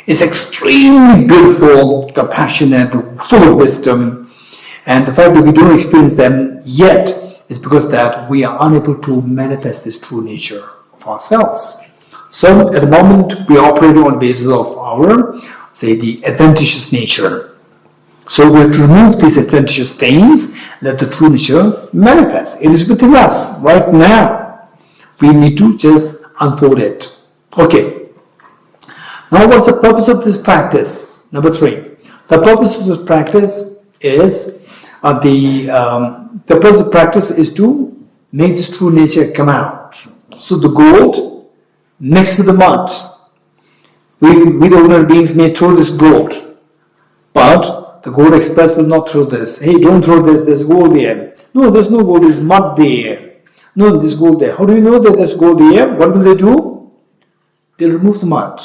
It's extremely beautiful, compassionate, full of wisdom. And the fact that we don't experience them yet is because that we are unable to manifest this true nature of ourselves. So at the moment, we are operating on the basis of our, say, the adventitious nature. So we have to remove these adventitious things, let the true nature manifest. It is within us right now. We need to just unfold it. Okay. Now, what's the purpose of this practice? Number 3. The purpose of this practice is the purpose of practice is to make this true nature come out. So the gold mixed with the mud. We the ordinary beings may throw this gold, but the gold express will not throw this. Hey, don't throw this, there's gold there. No, there's no gold, there's mud there. No, there's gold there. How do you know that there's gold there? What will they do? They'll remove the mud.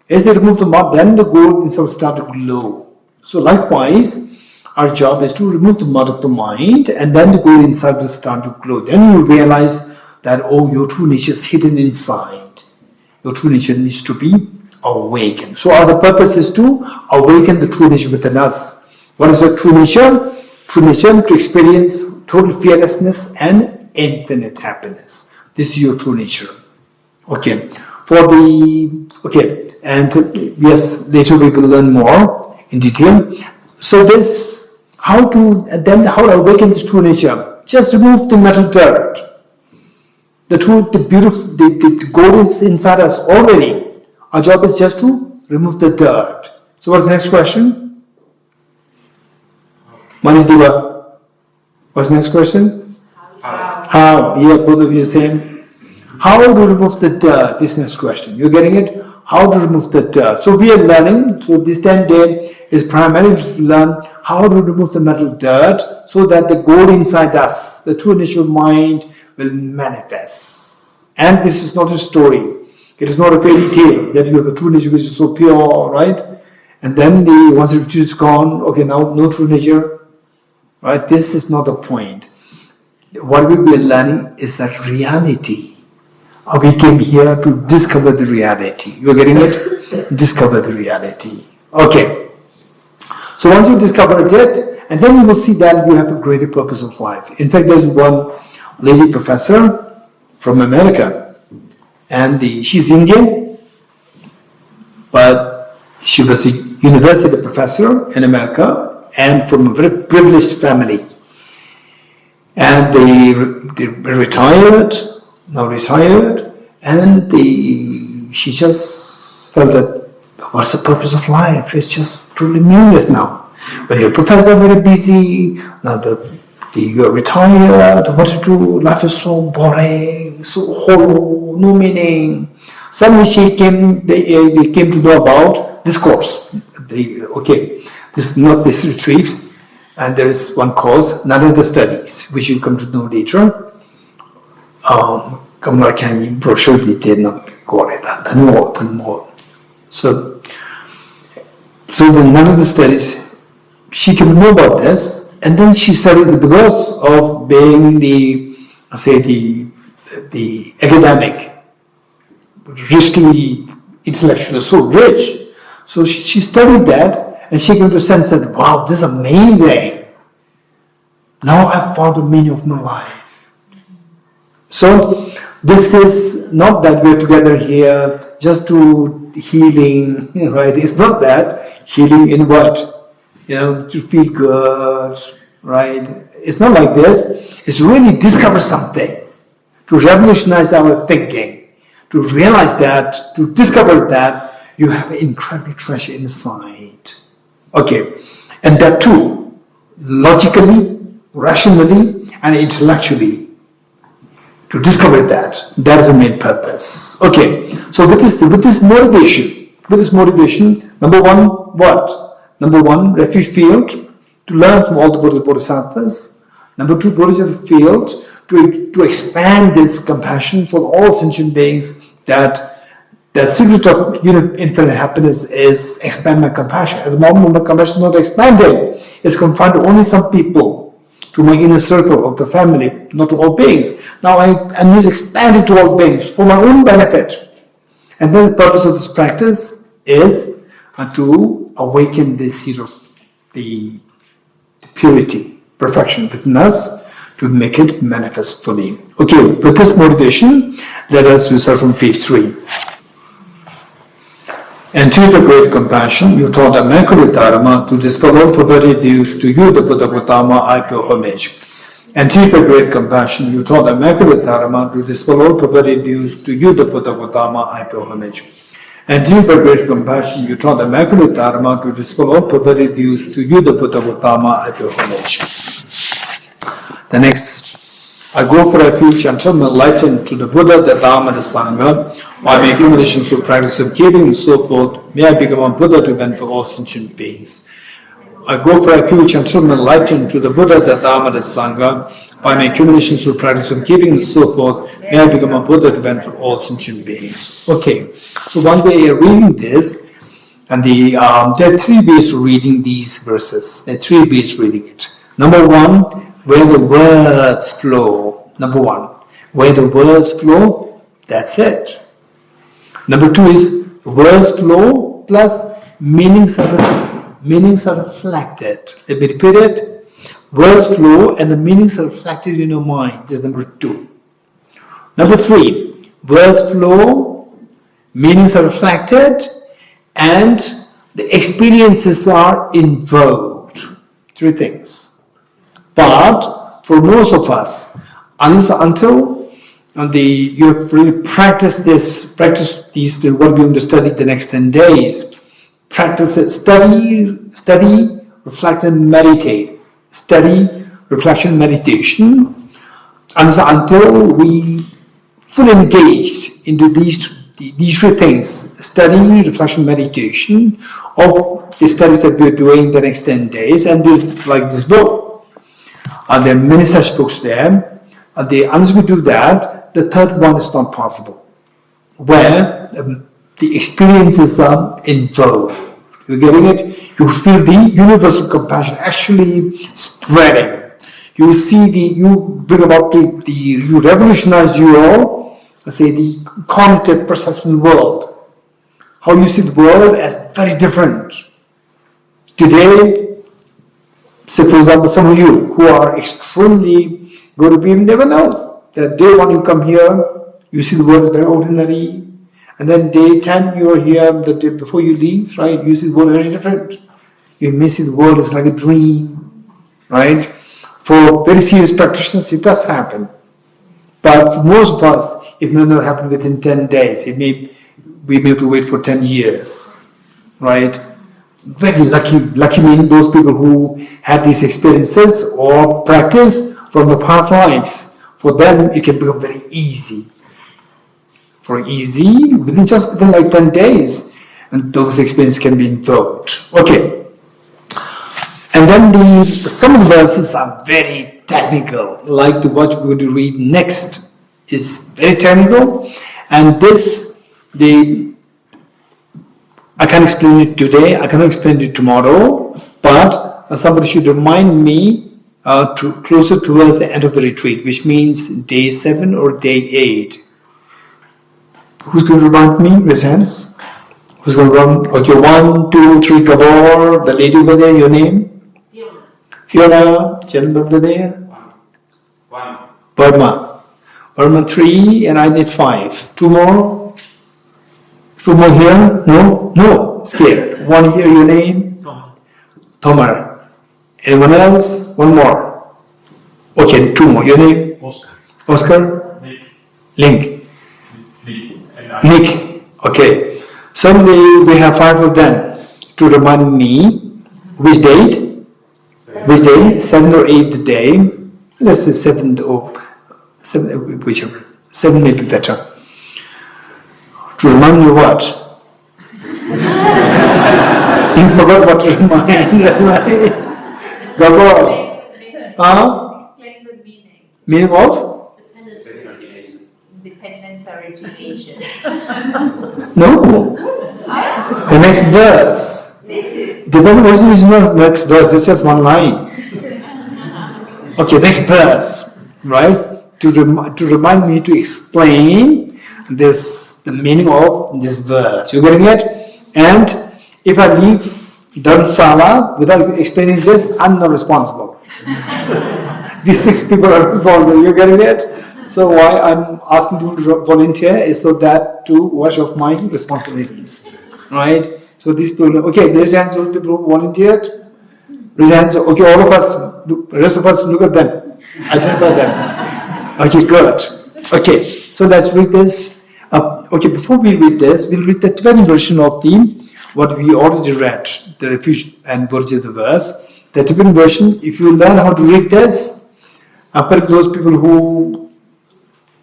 As they remove the mud, then the gold inside will start to glow. So likewise, our job is to remove the mud of the mind, and then the gold inside will start to glow. Then you realize that, oh, your true nature is hidden inside. Your true nature needs to be awakened. So our purpose is to awaken the true nature within us. What is the true nature? True nature to experience total fearlessness and infinite happiness. This is your true nature. Okay. And yes, later we will learn more in detail. So this, how to awaken this true nature? Just remove the metal dirt. The gold is inside us already. Our job is just to remove the dirt. So what's the next question? Manideva. What's the next question? How? Yeah, both of you same. How to remove the dirt? This next question. You're getting it? How to remove the dirt. So we are learning, so this 10 day is primarily to learn how to remove the metal dirt so that the gold inside us, the true nature of mind, will manifest. And this is not a story. It is not a fairy tale that you have a true nature which is so pure, right? And then once it is gone, okay, now no true nature, right? This is not the point. What we will be learning is a reality. We came here to discover the reality. You're getting it? Discover the reality. Okay. So once you discover it, and then you will see that you have a greater purpose of life. In fact, there's one lady professor from America, and she's Indian, but she was a university professor in America and from a very privileged family. And they retired, and she just felt that what's the purpose of life? It's just truly meaningless now. When you're a professor, very busy, now you're retired, what to do? Life is so boring, so hollow, no meaning. Suddenly they came to know about this course. This retreat, and there is one course, Narada Studies, which you come to know later. Brochure detail So the Narada Studies, she came to know about this, and then she studied because of being the academic, richly intellectual, so rich. So she studied that, and she came to sense that, wow, this is amazing. Now I've found the meaning of my life. So this is not that we're together here just to healing, right? It's not that. Healing in what? To feel good, right? It's not like this. It's really discover something, to revolutionize our thinking, to realize that, to discover that you have an incredible treasure inside. Okay, and that too, logically, rationally, and intellectually. To discover that is the main purpose. Okay, so with this motivation, number one, what? Number one, refuge field, to learn from all the Bodhisattvas. Number two, Bodhisattva field, to expand this compassion for all sentient beings, that secret of infinite happiness is expand my compassion. At the moment, my compassion is not expanding. It's confined to only some people, to my inner circle of the family, not to all beings. Now I need to expand it to all beings for my own benefit. And then the purpose of this practice is to awaken this seed of the purity, perfection within us, to make it manifest fully. Okay, with this motivation, let us start from page 3. And to the great compassion, you taught the Immaculate Dharma to dispel all perverted views. To you, the Buddha Gautama, I pay homage. And to the great compassion, you taught the Immaculate Dharma to dispel all perverted views. To you, the Buddha Gautama, I pay homage. And you, by great compassion, you taught the Immaculate Dharma to dispel all perverted views. To you, the Buddha Gautama, I pay homage. The next, I go for refuge until I'm enlightened to the Buddha, the Dharma, the Sangha, by my accumulations through practice of giving and so forth. May I become a Buddha to benefit all sentient beings. I go for refuge until I'm enlightened to the Buddha, the Dharma, the Sangha, by my accumulations through practice of giving and so forth. May I become a Buddha to benefit all sentient beings. Okay, so one way of reading this, and there are three ways of reading these verses. There are three ways of reading it. Number one, where the words flow. Number one, where the words flow, that's it. Number two is words flow plus meanings are reflected. Let me repeat it. Words flow and the meanings are reflected in your mind. This is number two. Number three, words flow, meanings are reflected, and the experiences are invoked. Three things. But for most of us, until you have really practiced these, what we're going to study the next 10 days, practice it, study, reflect and meditate. Study, reflection, meditation, until we fully engaged into these three things, study, reflection, meditation, of the studies that we're doing the next 10 days, and this book. There are many such books there. Unless we do that, the third one is not possible, where the experiences are invoked. You're getting it? You feel the universal compassion actually spreading. You see you bring about you revolutionize the cognitive perception world. How you see the world as very different. Today, say for example, some of you who are extremely going to be, you never know. That day one you come here, you see the world as very ordinary. And then day 10 you are here, the day before you leave, right? You see the world very different. You may see the world as like a dream, right? For very serious practitioners, it does happen. But for most of us, it may not happen within 10 days. We may have to wait for 10 years, right? Very lucky meaning those people who had these experiences or practice from the past lives. For them, it can become very easy. Within like 10 days, and those experiences can be invoked. Okay. And then some of the verses are very technical, like what we're going to read next is very technical, and I can't explain it today, I cannot explain it tomorrow, but somebody should remind me closer towards the end of the retreat, which means day 7 or day 8. Who's going to remind me? Raise hands. Who's going to run? Okay, 1, 2, 3, Gabor, the lady over there, your name? Fiona, gentleman over there? 1. Burma 3, and I need 5. 2 more? 2 more here? No, scared. 1 here, your name? Tomar. Anyone else? 1 more. Okay, 2 more. Your name? Oscar? Nick. Nick. Okay. Someday we have 5 of them to remind me which date? Which day? 7th or 8th day. Let's say 7th or 7th, whichever. 7 may be better. To remind me what? You forgot what came in mind, right? Gabor. Explain the meaning. Meaning of? Dependent origination. No. The next verse. Dependent origination is not next verse, it's just one line. Okay, next verse, right? To remind me to explain the meaning of this verse. You getting it? And if I leave Dharamsala without explaining this, I'm not responsible. These 6 people are responsible. You getting it? So why I'm asking people to volunteer is so that to wash off my responsibilities, right? So these people, okay, raise hands, those people who volunteered. Raise hands, okay, all of us, the rest of us, look at them, identify them. Okay, good. Okay, so let's read this. Okay, before we read this, we'll read the Tibetan version of what we already read, the refuge and Bodhicitta verse. The Tibetan version, if you learn how to read this, for those people who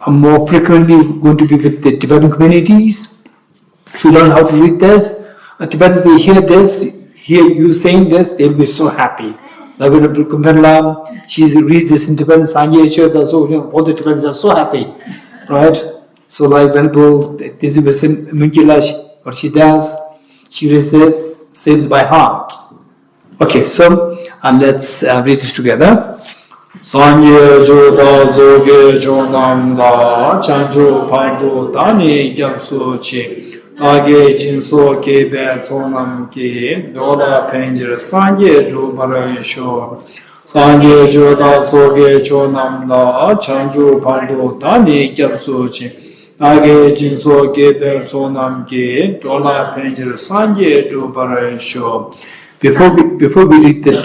are more frequently going to be with the Tibetan communities, if you learn how to read this, Tibetans will hear this, hear you saying this, they'll be so happy. Like when Kumbhenla, she's read this in Tibetan, Sangye, so all the Tibetans are so happy, right? So like Venerable Minkila, what she does, she reads this, says by heart. Okay, so let's read this together. Sangye Joda Zoge Jonam La Chanjo Pando Tani Gyamso Che Age Jinso Ke Be Sonam Ke Dola Penjir Sangye Do Barayasho Sangye Joda Zoge Jonam La Chanjo Pando Tani Gyamso Che Age Jinso Ke Be Sonam Ke Dola Penjir Sangye Do Barayasho. Before we read the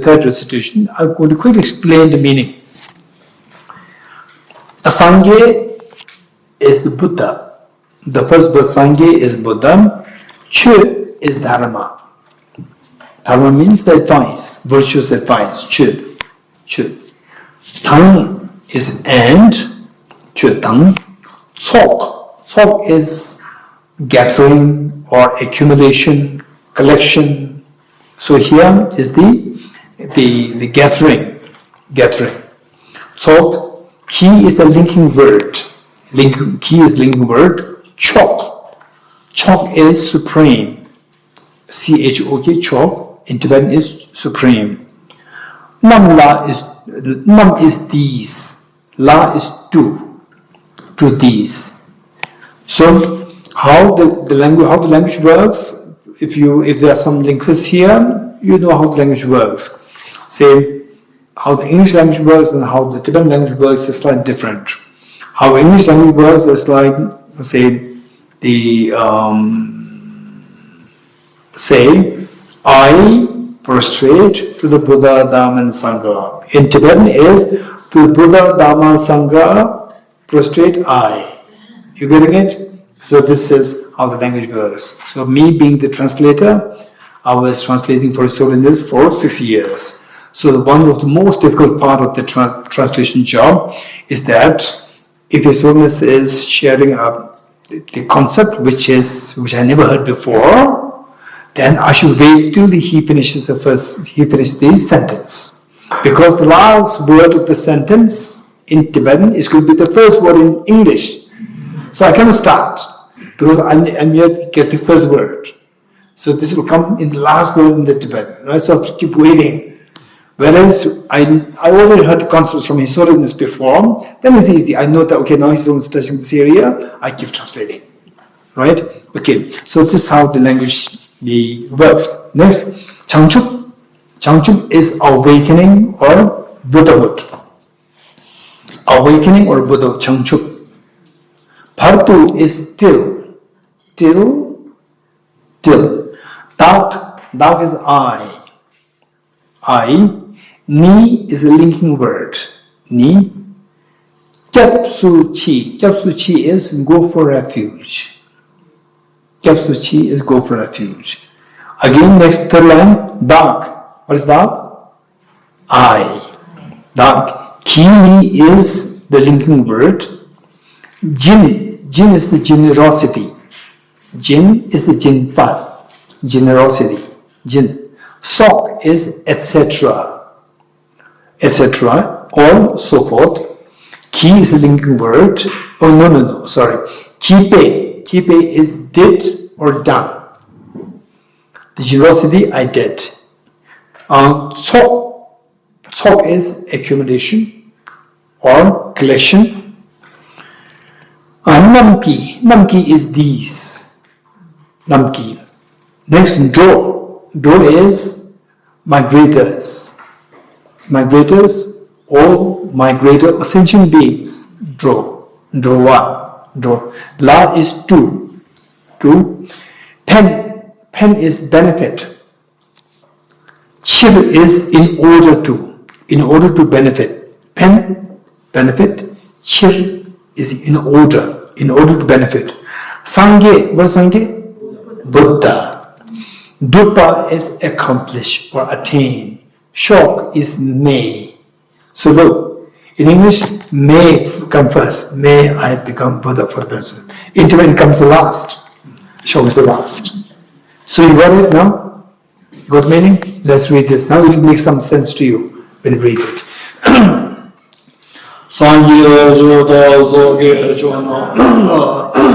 third recitation, I'm going to quickly explain the meaning. Sangye is the Buddha. The first word Sangye is Buddha. Chu is Dharma. Dharma means the advice, virtuous advice. Chu. Tang is and. Chu Tang. Tsok. Tsok is gathering or accumulation, collection. So here is the gathering. So ki is the linking word. Ki is linking word. Chok. Chok is supreme. C-H-O-K, chok. In Tibetan is supreme. Nam is these. La is to these. So how the language works? If there are some linguists here, you know how the language works. Say how the English language works and how the Tibetan language works is slightly different. How English language works is like, say I prostrate to the Buddha, Dhamma and Sangha. In Tibetan is to the Buddha, Dhamma, Sangha, prostrate I. You getting it? So this is how the language works. So me being the translator, I was translating for His Holiness for 6 years. So one of the most difficult part of the translation job is that if His Holiness is sharing the concept which I never heard before, then I should wait till he finishes the sentence. Because the last word of the sentence in Tibetan is going to be the first word in English. So I cannot start, because I'm yet to get the first word. So this will come in the last word in the Tibetan. Right? So I have to keep waiting. Whereas I already heard concepts from His Holiness before, then it's easy. I know that, okay, now His Holiness is touching this area, I keep translating. Right? Okay, so this is how the language works. Next, Changchup. Changchup is awakening or Buddhahood. Awakening or Buddhahood, Changchup. Bhartu is till. Dak is I. Ni is a linking word. Ni. Gyapsu chi is go for refuge. Again, next third line, dak. What is dak? I. Dak. Ki is the linking word. Jin is the generosity. Jin is the jinpa, generosity. Jin. Sok is etc. or so forth. Ki is the linking word. Sorry. Kipe is did or done. The generosity I did. Tsok is accumulation or collection. Namki is these. Namki. Next, Do is migrators. All migrator ascension beings. La is to. Pen is benefit. Chir is in order to benefit. Pen, benefit. Chir is in order. in order to benefit. Sangye, what is Sangye? Buddha. Dupa is accomplish or attain. Shok is may. So look, in English, may come first. May I become Buddha for the person. Intimate comes the last. Shok is the last. So you got it now? You got the meaning? Let's read this. Now it will make some sense to you when you read it. Sangye Joda Zoge Chona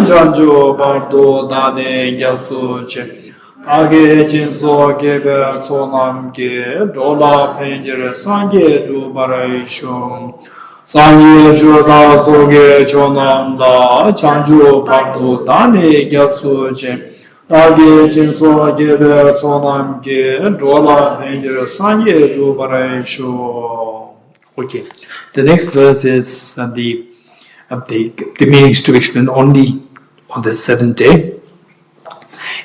Janjo Bardo Dane Gyatsu Che Age Jinso Gebe Sonam Ge Dola Penjere Sangye Du Baraishon Sangye Joda Zoge Chonam Da Janjo Bardo Dane Gyatsu Che Age Jinso Gebe Sonam Ge Dola Penjere Sangye Du Baraishon. Okay. The next verse is the meanings to be explained only on the seventh day.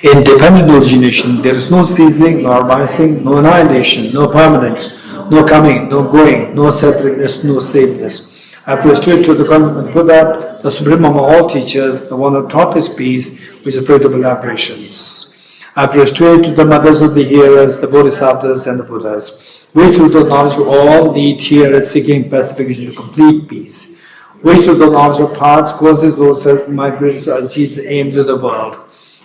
In dependent origination, there is no ceasing, no arising, no annihilation, no permanence, no coming, no going, no separateness, no sameness. I prostrate to the Consummate Buddha, the Supreme among all teachers, the one who taught this peace, who is afraid of elaborations. I prostrate to the mothers of the hearers, the Bodhisattvas and the Buddhas, which through the knowledge of all need hearers seeking pacification to complete peace, which through the knowledge of parts causes those who migrate to achieve the aims of the world,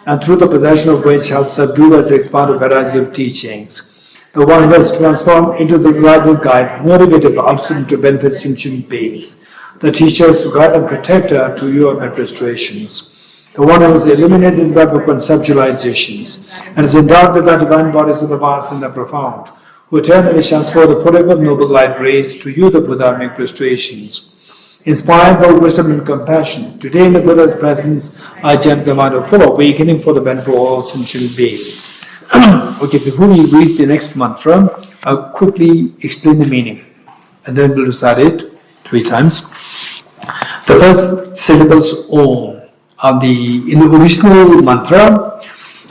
and through the possession of which helps subdue as expand a variety of teachings. The one who is transformed into the reliable guide, motivated by absolute to benefit sentient beings, the teachers who guide and protect her to your administrations. The one who is illuminated by conceptualizations, and is endowed with the divine bodies of the vast and the profound, who eternally shines forth the forever noble light rays, to you the Buddha make prostrations. Inspired by wisdom and compassion, today in the Buddha's presence, I chant the mind of full awakening for the benefit of all sentient beings. Okay, before we read the next mantra, I'll quickly explain the meaning, and then we'll recite it 3 times. The first syllables Om. In the original mantra,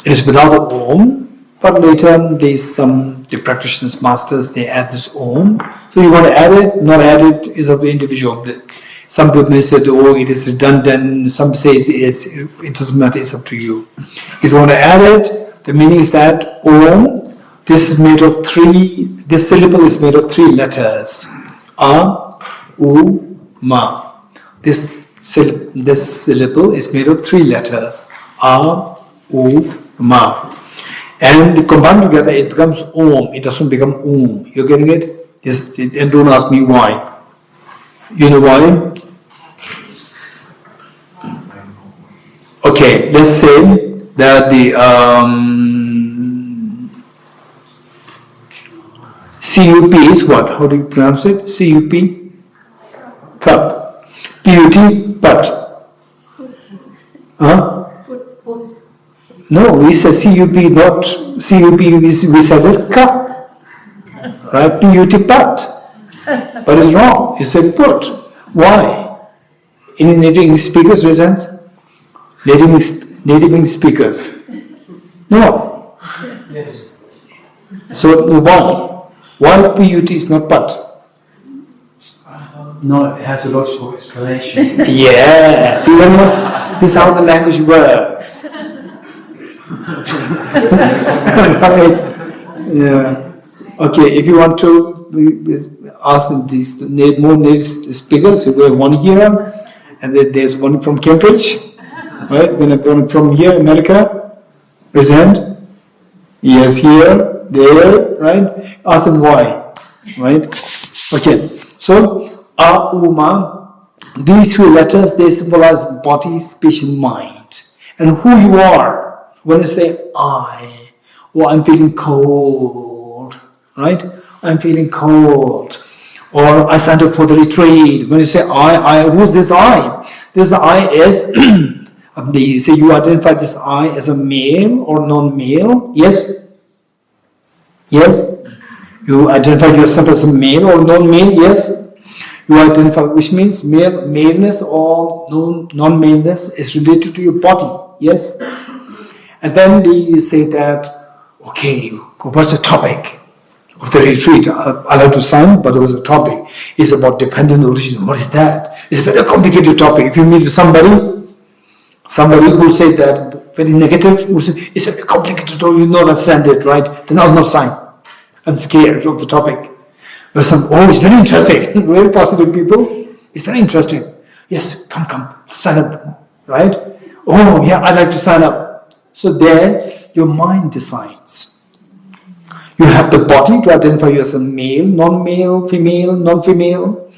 it is without the Om, but later the practitioners, masters, they add this Om. So you want to add it, not add it is of the individual. Some people may say, oh, it is redundant. Some say it doesn't matter, it's up to you. If you want to add it, the meaning is that Om, this syllable is made of 3 letters. A, U, Ma. This syllable is made of 3 letters. A, U, Ma. And combined together, it becomes Om. It doesn't become You're getting it? And don't ask me why. You know why? Okay, let's say that the CUP is what? How do you pronounce it? CUP? Cup. PUT? But. Huh? No, we said CUP, not CUP, we said it cup. Right? PUT, but. But it's wrong. You said put. Why? Any native English speakers raise hands? Native English speakers? No. Yes. So why? Why PUT is not but? No, it has a logical explanation. Yeah. So this is how the language works. Right? Yeah. Okay, if you want to ask them these more native speakers, we have one here, and then there's one from Cambridge, right? One from here, America. Raise hand. Yes, here, there, right? Ask them why, right? Okay, so A-U-Ma, these 3 letters, they symbolize body, speech, and mind, and who you are. When you say I, I'm feeling cold, right? I'm feeling cold. Or I signed up for the retreat. When you say I, who's this I? This I is, say you identify this I as a male or non-male. Yes? Yes? You identify yourself as a male or non-male. Yes? You identify, which means maleness or non-maleness is related to your body. Yes? And then they say that, okay, what's the topic of the retreat? I like to sign, but it was a topic. It's about dependent origin. What is that? It's a very complicated topic. If you meet with somebody, Somebody who said that very negative, who said it's very complicated or you don't understand it, right? Then I'll not sign. I'm scared of the topic. But it's very interesting. Very positive people. It's very interesting. Yes, come, sign up, right? Oh yeah, I'd like to sign up. So there, your mind decides. You have the body to identify you as a male, non-male, female, non-female.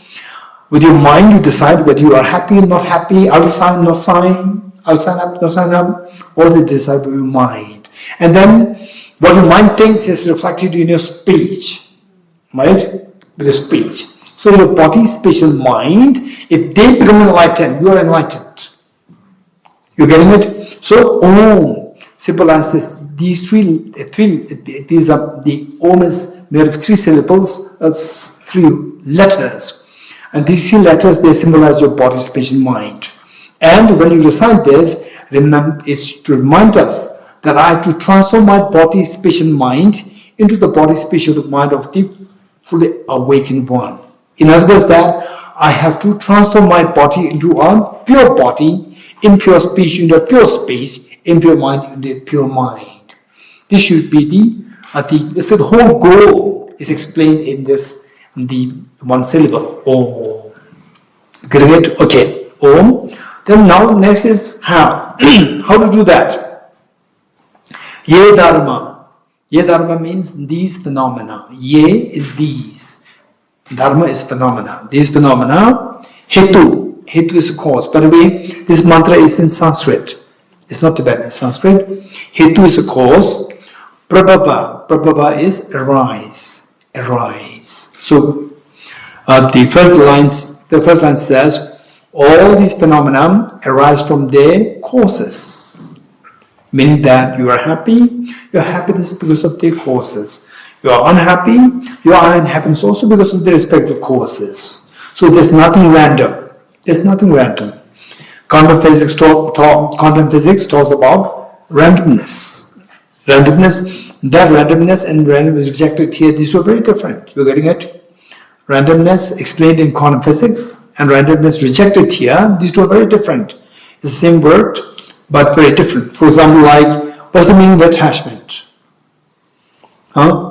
With your mind, you decide whether you are happy or not happy. I will sign, not sign. I'll sign up, not sign up. All this decide with your mind. And then, what your mind thinks is reflected in your speech. Right? With your speech. So your body, speech and mind, if they become enlightened, you are enlightened. You're getting it? So Om symbolizes these these are the Om is made of 3 syllables, of 3 letters. And these 3 letters, they symbolize your body, speech and mind. And when you recite this, remember, it's to remind us that I have to transform my body, speech and mind into the body, speech and mind of the fully awakened one. In other words, that I have to transform my body into a pure body, impure speech into a pure speech, impure mind into a pure mind. This should be the whole goal is explained in the 1 syllable. Om. Great. Okay. Om. Then now next is how. How to do that? Ye Dharma. Ye Dharma means these phenomena. Ye is these. Dharma is phenomena. These phenomena, Hetu. Hetu is a cause. By the way, this mantra is in Sanskrit. It's not Tibetan, it's Sanskrit. Hetu is a cause. Prabhava. Prabhava is arise. Arise. So, the first line says, all these phenomena arise from their causes. Meaning that you are happy, your happiness because of their causes. You are unhappy, your unhappiness also because of the respective causes. So there's nothing random. There's nothing random. Quantum physics talks about randomness. Randomness, that randomness and randomness rejected here, these are very different. You're getting it? Randomness explained in quantum physics and randomness rejected here, these two are very different. It's the same word, but very different. For example, like, what's the meaning of attachment? Huh?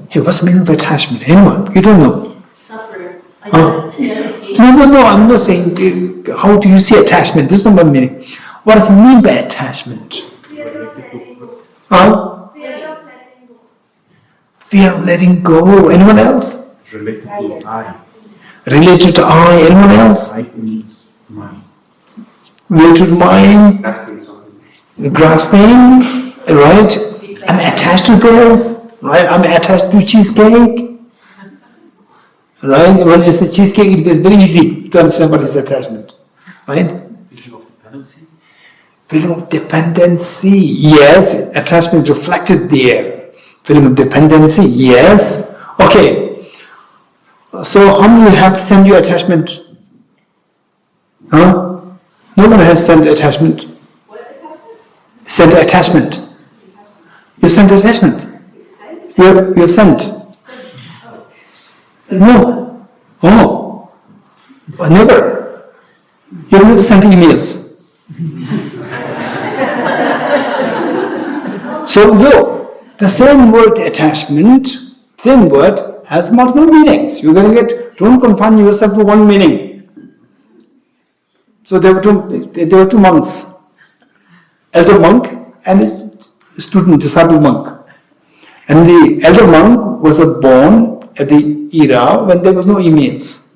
Hey, what's the meaning of attachment? Anyone? You don't know? Suffer. No, I'm not saying, how do you see attachment? This is not my meaning. What does it mean by attachment? Fear of letting go. Huh? Fear of letting go. Fear of letting go. Anyone else? Related to I. Related to I. Anyone else? I means mind. Related to mind. Grasping. Right? I'm attached to this. Right? I'm attached to cheesecake. Right? When you say cheesecake, it is very easy to understand what is attachment. Right? Feeling of dependency. Feeling of dependency. Yes. Attachment is reflected there. Feeling of dependency. Yes. Okay. So how many have sent you attachment? Huh? No one has sent attachment. What attachment? Sent attachment. You sent attachment. You have sent. No. Oh. Never. You have never sent emails. So look, the same word attachment, same word has multiple meanings. You're going to get, don't confine yourself to one meaning. So there were two monks, elder monk and a student, disciple monk. And the elder monk was born at the era when there was no emails.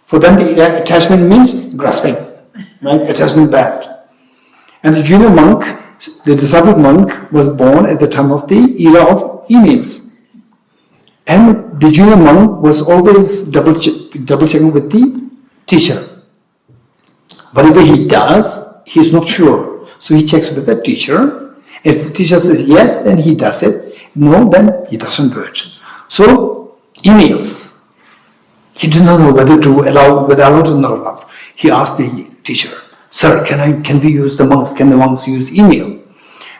For them, the attachment means grasping, right? Attachment bad. And the junior monk, the disciple monk, was born at the time of the era of emails. And the junior monk was always double checking with the teacher. Whatever he does, he's not sure. So he checks with the teacher. If the teacher says yes, then he does it. No, then he doesn't do it. So, emails. He did not know whether to allow, whether allowed or not allowed. He asked the teacher, "Sir, can we use the monks? Can the monks use email?"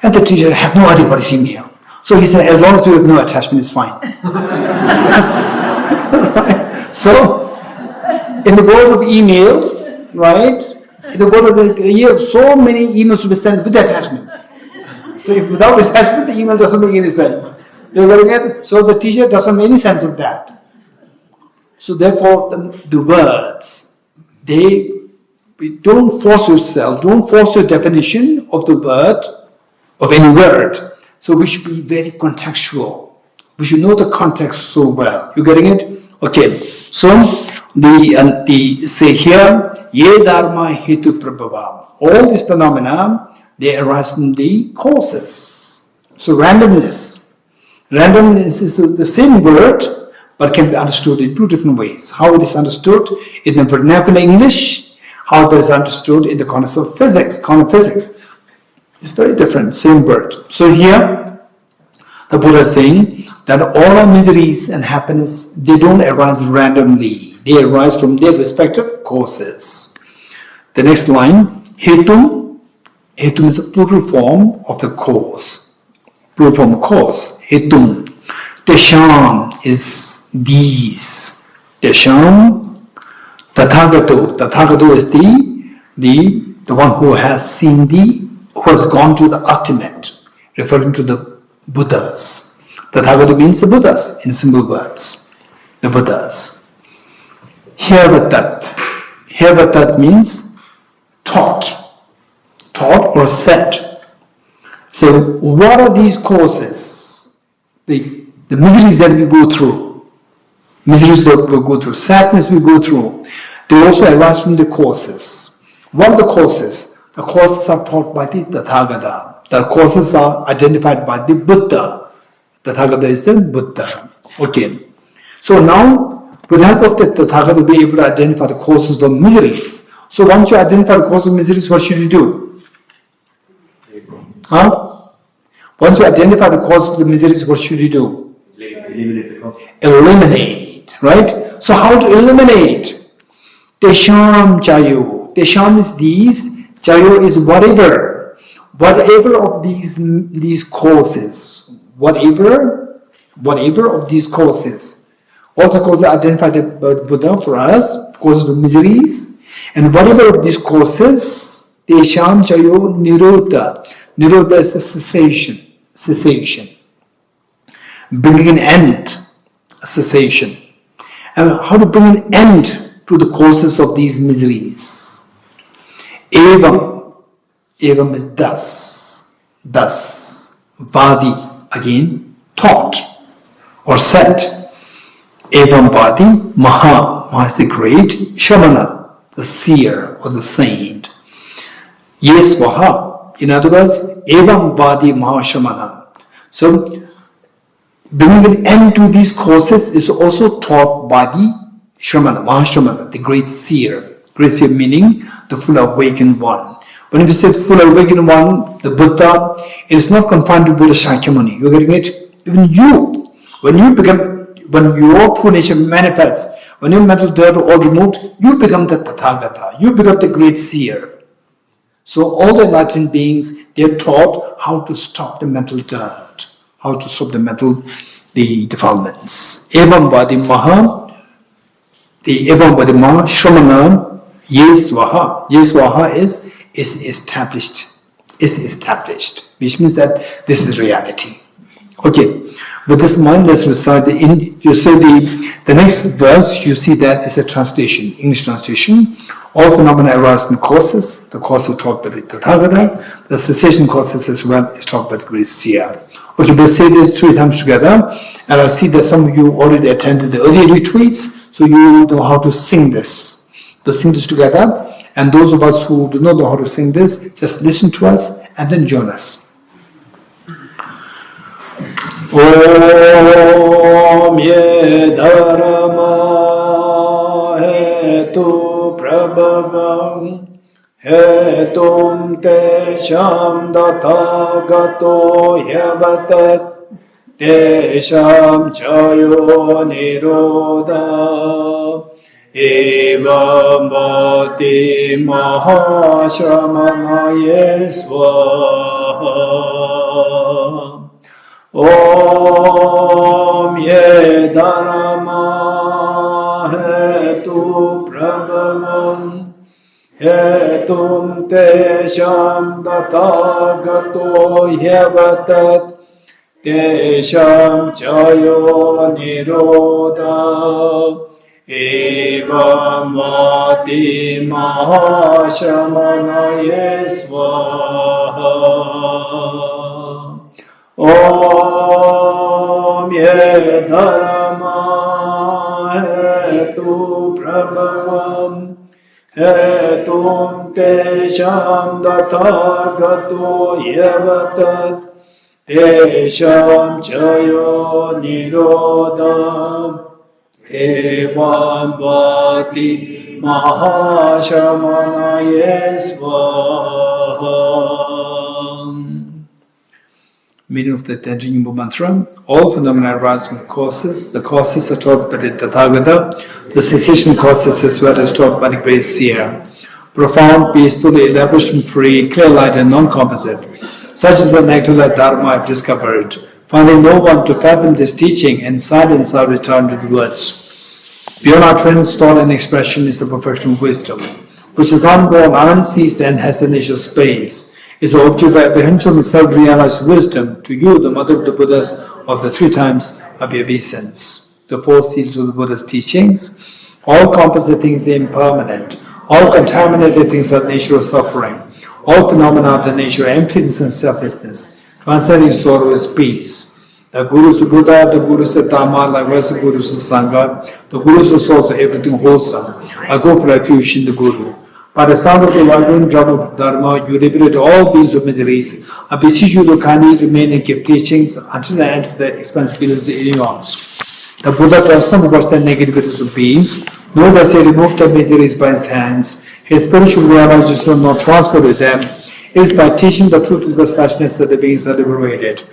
And the teacher had no idea what is email. So he said, "As long as you have no attachment, it's fine." Right? So, in the world of emails, right? In the world of the year, so many emails to be sent with attachments. So if without attachment, the email doesn't make any sense. You're getting it? So the teacher doesn't make any sense of that. So therefore, the words, don't force yourself, don't force your definition of the word, of any word. So we should be very contextual. We should know the context so well. You getting it? Okay. So the say here, ye dharma hetu prabhava. All these phenomena, they arise from the causes. So randomness. Randomness is the same word, but can be understood in two different ways. How it is understood in the vernacular English, how it is understood in the context of physics, quantum physics. It's very different, same word. So here, the Buddha is saying that all our miseries and happiness, they don't arise randomly. They arise from their respective causes. The next line, hetum. Hetum is a plural form of the cause. Plural form of cause. Hetum. Tesham is these. Tesham. Tathagato. Tathagato is the one who has seen who has gone to the ultimate, referring to the Buddhas. Tathagata means the Buddhas in simple words. The Buddhas. Hervatat. Hervatat means taught. Taught or said. So what are these causes? The miseries that we go through. Miseries that we go through. Sadness we go through. They also arise from the causes. What are the causes? The causes are taught by the Tathagata. The causes are identified by the Buddha. Tathagata is the Buddha. Okay. So now, with the help of the Tathagata, we'll be able to identify the causes of miseries. So once you identify the causes of miseries, what should you do? Once you identify the causes of the miseries, what should you do? Eliminate the cause. Eliminate, right? So how to eliminate? Tesham chayo. Tesham is these. Chayo is whatever. Whatever of these causes. Whatever of these causes. All the causes identified by Buddha for us, causes of miseries. And whatever of these causes, Tesham chayo nirodha. Nirodha is the cessation. Cessation. Bringing an end. Cessation. And how to bring an end to the causes of these miseries? Evam. Evam is thus. Thus. Vadi. Again, taught or said. Evam Vadi. Maha. Maha is the great. Shamana. The seer or the saint. Yes, Vaha. In other words, Evam Vadi Mahashamana. So, bringing an end to these causes is also taught by the Shramana, Mahashamana, the great seer. Great seer meaning the full awakened one. When we say full awakened one, the Buddha, it is not confined to Buddha Shakyamuni. You're getting it? Even you, when your true nature manifests, when your mental dirt all removed, you become the Tathagata. You become the great seer. So all the enlightened beings, they are taught how to stop the mental dirt, how to stop the defilements. Evam Vadi Maha, the Evam Vadi Maha, Shramana, Yeswaha. Yeswaha is established. Is established, which means that this is reality. Okay, with this mind, let's recite the next verse. You see that is a translation, English translation. All phenomena arise from causes. The causes taught by the Tathagata. The cessation causes as well is taught by the great seer. Okay, we'll say this 3 times together. And I see that some of you already attended the earlier retreats, so you know how to sing this. We'll sing this together. And those of us who do not know how to sing this, just listen to us and then join us. Om ye dharma hetu prabhavam hetum tesham dathagato yavatat tesham chayo nirodha evam bhati mahashramanaye swaha. Om ye dharma hetu prabhavam hetum tesham tathagato hyevatat tesham chayo nirodha evam vati mahashamanaye svaha. Om ye dharma hetu prabhavam hetum tesham tathagato yevatat tesham chayo nirodha evam vati mahashamanaye svaha. Meaning of the Tenjin mantra: all phenomena arise from causes. The causes are taught by the Tathagata. The cessation causes as well as taught by the great seer. Profound, peaceful, elaboration-free, clear light and non-composite. Such is the nectar that Dharma I have discovered. Finding no one to fathom this teaching, in silence I return to the words. Beyond utterance, thought and expression is the perfection of wisdom, which is unborn, unceased and has initial space. Is the object of apprehension of self-realized wisdom. To you, the mother of the Buddhas of the three times of obeisance. The four seals of the Buddha's teachings. All composite things are impermanent. All contaminated things are the nature of suffering. All phenomena are the nature of emptiness and selflessness. Transcending sorrow is peace. The Guru is the Buddha, the Guru is the Dhamma, likewise the Guru is the Sangha. The Guru is the source of everything wholesome. I go for refuge in the Guru. By the sound of the vibrant drum of Dharma, you liberate all beings of miseries. I beseech you to kindly remain and give teachings until the end of the expansibility of the eons. The Buddha does not watch the negativities of beings, nor does he remove the miseries by his hands. His spiritual realization is not transferred with them. It is by teaching the truth of the suchness that the beings are liberated.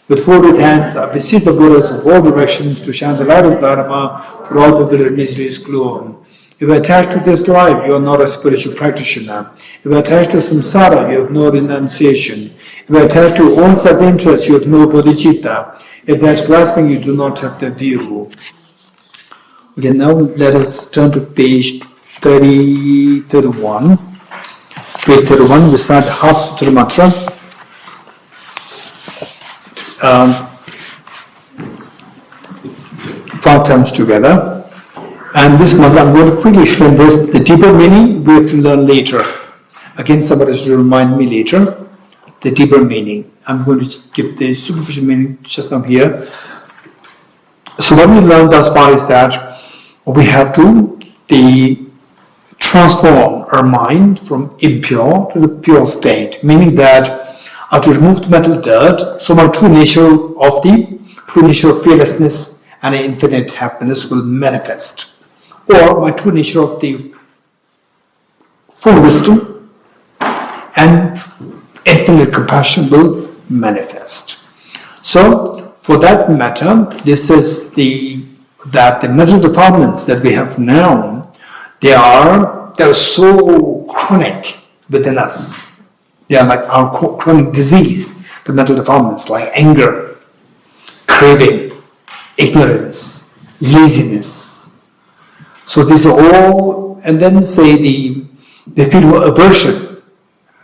With folded hands, I beseech the Buddhas of all directions to shine the light of Dharma for all bewildered miseries gloom. If you are attached to this life, you are not a spiritual practitioner. If you are attached to samsara, you have no renunciation. If you are attached to your own self-interest, you have no bodhicitta. If there is grasping, you do not have the view. Okay, now let us turn to page 31. Page 31, we start half sutra mantra. 5 times together. And this mantra, I'm going to quickly explain this. The deeper meaning we have to learn later. Again, somebody has to remind me later the deeper meaning. I'm going to give the superficial meaning just now here. So what we learned thus far is that we have to transform our mind from impure to the pure state, meaning that I have to remove the mental dirt, so my true nature of fearlessness and infinite happiness will manifest. Or my true nature of the full wisdom and infinite compassion will manifest. So, for that matter, this is that the mental defilements that we have now, they are so chronic within us. They are like our chronic disease, the mental defilements like anger, craving, ignorance, laziness. So these are all, and then say the feel of aversion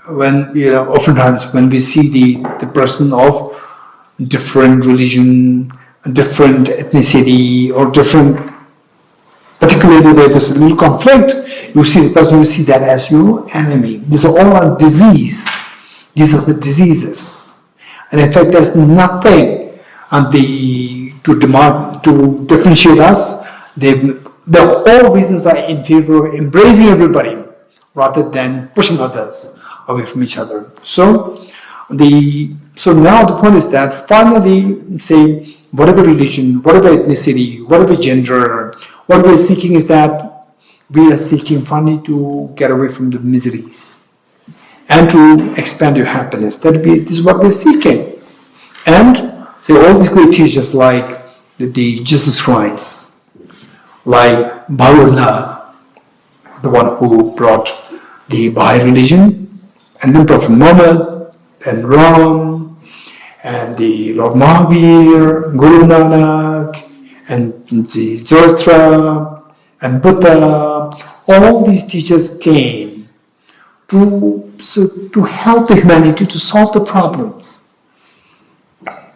when, oftentimes when we see the person of different religion, different ethnicity, or different, particularly where there's a little conflict, you see the person, you see that as your enemy. These are all a disease. These are the diseases. And in fact, there's nothing to differentiate us. All reasons are in favor of embracing everybody rather than pushing others away from each other. So now the point is that finally, say, whatever religion, whatever ethnicity, whatever gender, what we're seeking is that we are seeking finally to get away from the miseries and to expand your happiness. This is what we're seeking. And say all these great teachers like the Jesus Christ, like Baha'u'llah, the one who brought the Baha'i religion, and then Prophet Muhammad, and Ram, and the Lord Mahavir, Guru Nanak, and the Zoroaster, and Buddha. All these teachers came to help the humanity to solve the problems,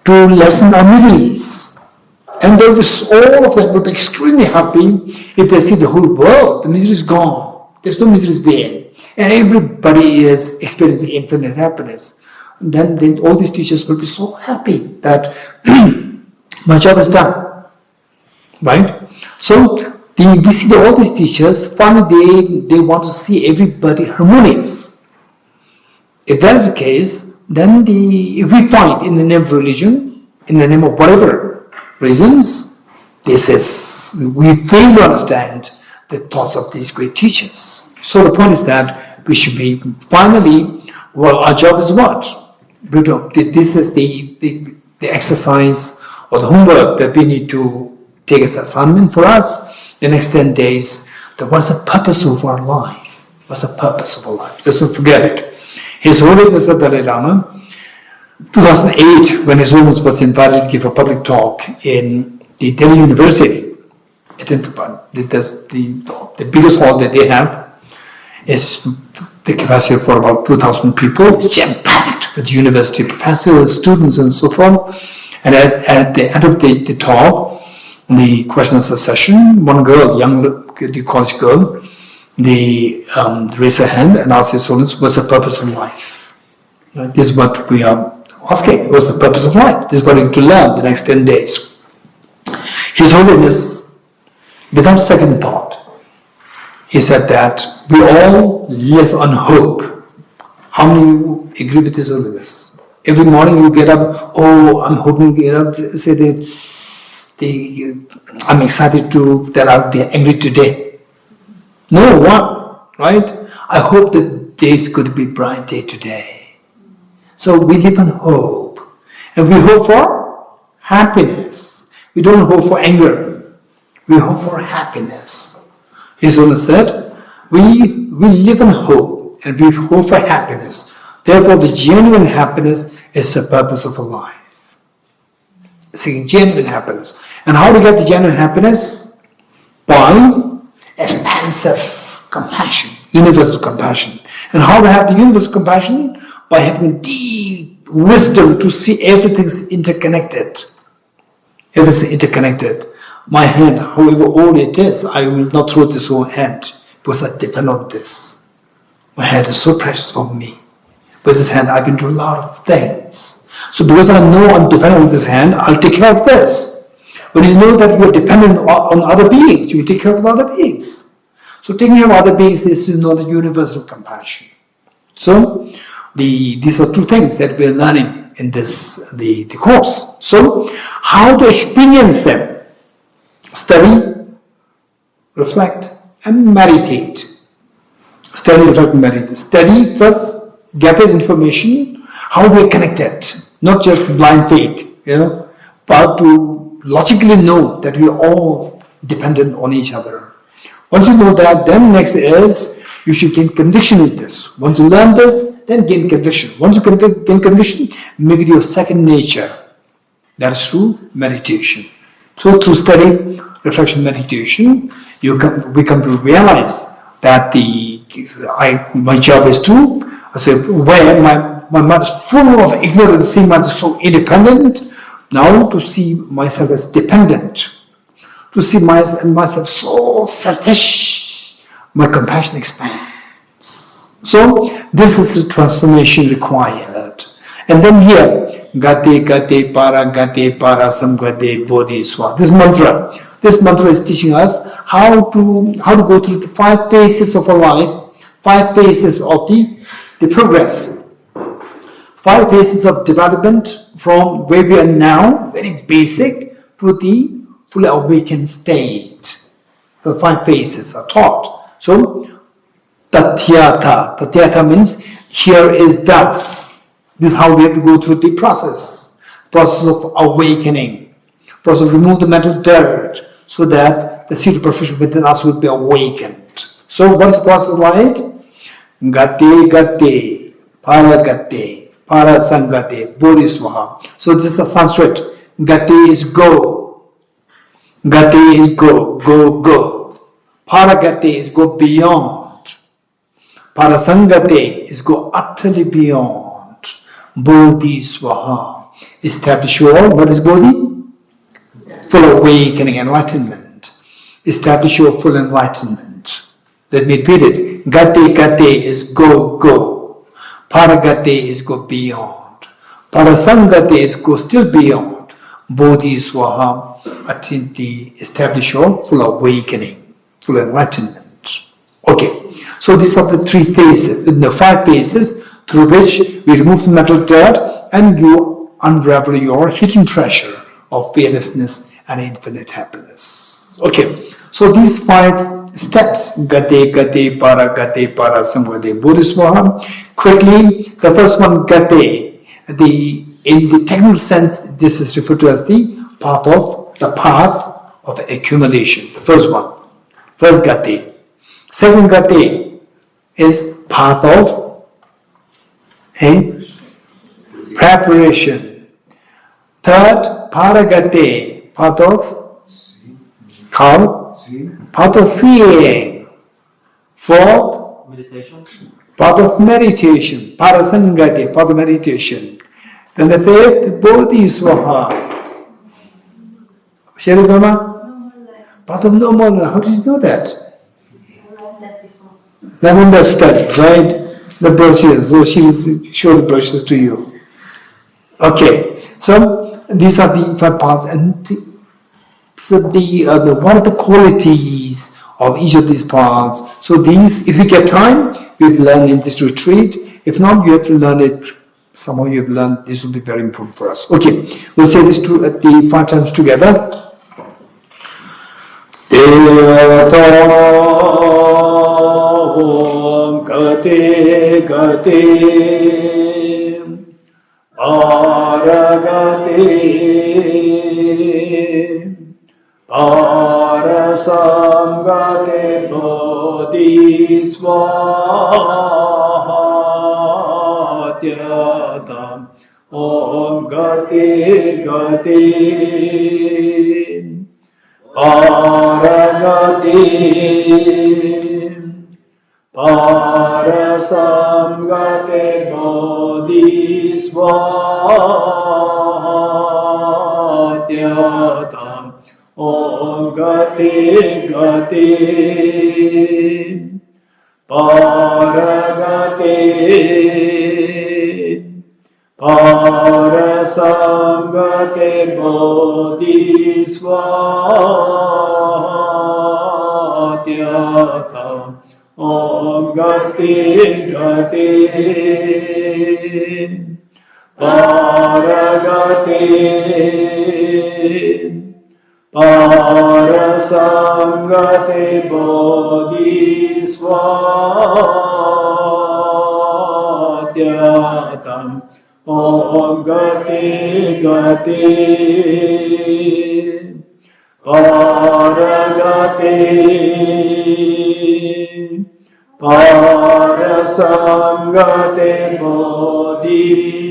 to lessen our miseries. And all of them would be extremely happy if they see the whole world, the misery is gone. There's no misery there. And everybody is experiencing infinite happiness. And then all these teachers will be so happy that my job is done. Right? So we see that all these teachers, finally they want to see everybody harmonious. If that is the case, then if we find in the name of religion, in the name of whatever reasons, we fail to understand the thoughts of these great teachers. So the point is that we should be finally, our job is what? This is the exercise or the homework that we need to take as assignment for us the next 10 days. What's the purpose of our life? What's the purpose of our life? Let's not forget it. His Holiness the Dalai Lama, 2008, when His Holiness was invited to give a public talk in the Delhi University, the biggest hall that they have is the capacity for about 2,000 people. It's jam-packed with university professors, students, and so forth. And at the end of the talk, the question and answer session, one girl, the college girl, raised her hand and asked His Holiness, what's the purpose of life? Right? This is what we are asking. What's the purpose of life? This is what we have to learn the next 10 days. His Holiness, without second thought, he said that we all live on hope. How many of you agree with His Holiness? Every morning you get up, I'm hoping to get up, say I'm excited that I'll be angry today. No one, right? I hope that day is going to be a bright day today. So we live on hope. And we hope for happiness. We don't hope for anger. We hope for happiness. His Holiness said, we live in hope and we hope for happiness. Therefore, the genuine happiness is the purpose of a life. Seeking genuine happiness. And how to get the genuine happiness? By expansive compassion, universal compassion. And how to have the universal compassion? By having deep wisdom to see everything's interconnected. Everything's interconnected. My hand, however old it is, I will not throw this whole hand because I depend on this. My hand is so precious for me. With this hand, I can do a lot of things. So because I know I'm dependent on this hand, I'll take care of this. When you know that you're dependent on other beings, you will take care of other beings. So taking care of other beings is to know the universal compassion. So these are two things that we're learning in the course. So how to experience them? Study, reflect, and meditate. Study, reflect, and meditate. Study first, gather information, how we're connected, not just blind faith, but to logically know that we're all dependent on each other. Once you know that, then next is you should gain conviction with this. Once you learn this, then gain conviction. Once you gain conviction, make it your second nature. That is through meditation. So through study, reflection, meditation, we come to realize that my job is to, where my mind is full of ignorance, see myself so independent, now to see myself as dependent, to see myself so selfish, my compassion expands. So this is the transformation required. And then here, Gate, Gate, Para, Samgate, Bodhi, Swa. This mantra is teaching us how to go through the 5 phases of our life, 5 phases of the progress, 5 phases of development from where we are now, very basic, to the fully awakened state. The 5 phases are taught. So, Tatyata. Tatyata means here is thus. This is how we have to go through the process of awakening, process of remove the mental dirt, so that the seed of perfection within us will be awakened. So what is the process like? Gate, gate, para sangate, bodhiswaha. So this is Sanskrit. Gate is go. Gate is go, go, go. Para gate is go beyond. Parasangate is go utterly beyond. Bodhi Swaha. Establish your, what is Bodhi? Full awakening, enlightenment. Establish your full enlightenment. Let me repeat it. Gate is go. Paragate is go beyond. Parasangate is go still beyond. Bodhi Swaha, establish your full awakening, full enlightenment. Okay, so these are the 3 phases, the 5 phases through which we remove the mental dirt and you unravel your hidden treasure of fearlessness and infinite happiness. Okay, so these 5 steps, Gate, Parasangate, Bodhi Swaha. Quickly, the first one, Gate. In the technical sense, this is referred to as the path of accumulation. The first one, first Gate. Second Gate is path of preparation. Third, Paragate, path of path of seeing. Fourth, Meditation. path of meditation. Parasangate, path of meditation. Then the 5th, Bodhi Swaha. Sherry Brahma? Path of no more. How did you know that? I learned that before. Lavender study, right? The brochures. So she will show the brochures to you. Okay. So these are the 5 paths, and so what are the qualities of each of these paths? So these, if you get time, we've learned in this retreat. If not, you have to learn it. Somehow you've learned. This will be very important for us. Okay, we'll say this at the 5 times together. Om Gate Aragate Parasangate Bodhi Swaha Dhyadam. Om Gate Paragate Parasamgate Bodhi Swaha Dhyadam. Om Gate Paragate Parasamgate Bodhi Swaha Dhyadam. Om Gate Paragate Parasamgate Bodhi Swaha Dhyadam. Om Gate Paragate Parasamgate Bodhi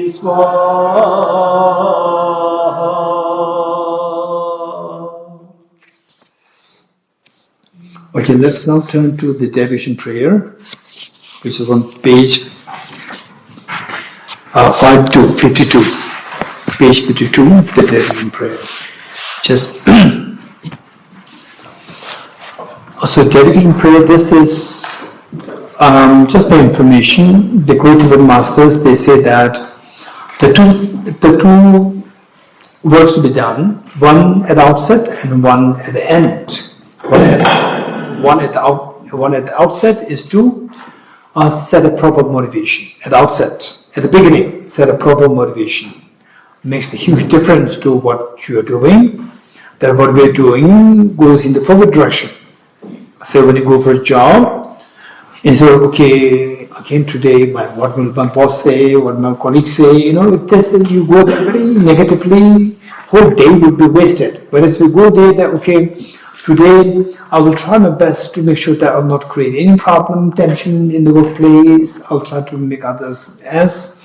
Swaha. Okay, let's now turn to the derivation prayer, which is on page 52. Page 52, the derivation prayer. Just so derivation prayer, this is just for information. The great Tibetan masters, they say that the two works to be done, one at the outset and one at the end. One at the outset is to set a proper motivation. At the outset, at the beginning, set a proper motivation. Makes a huge difference to what you are doing. That what we are doing goes in the proper direction. Say when you go for a job, instead of okay, again today, what will my boss say, what my colleagues say, if this you go there very negatively, whole day will be wasted. Whereas we go there that okay, today I will try my best to make sure that I'll not create any problem, tension in the workplace. I'll try to make others as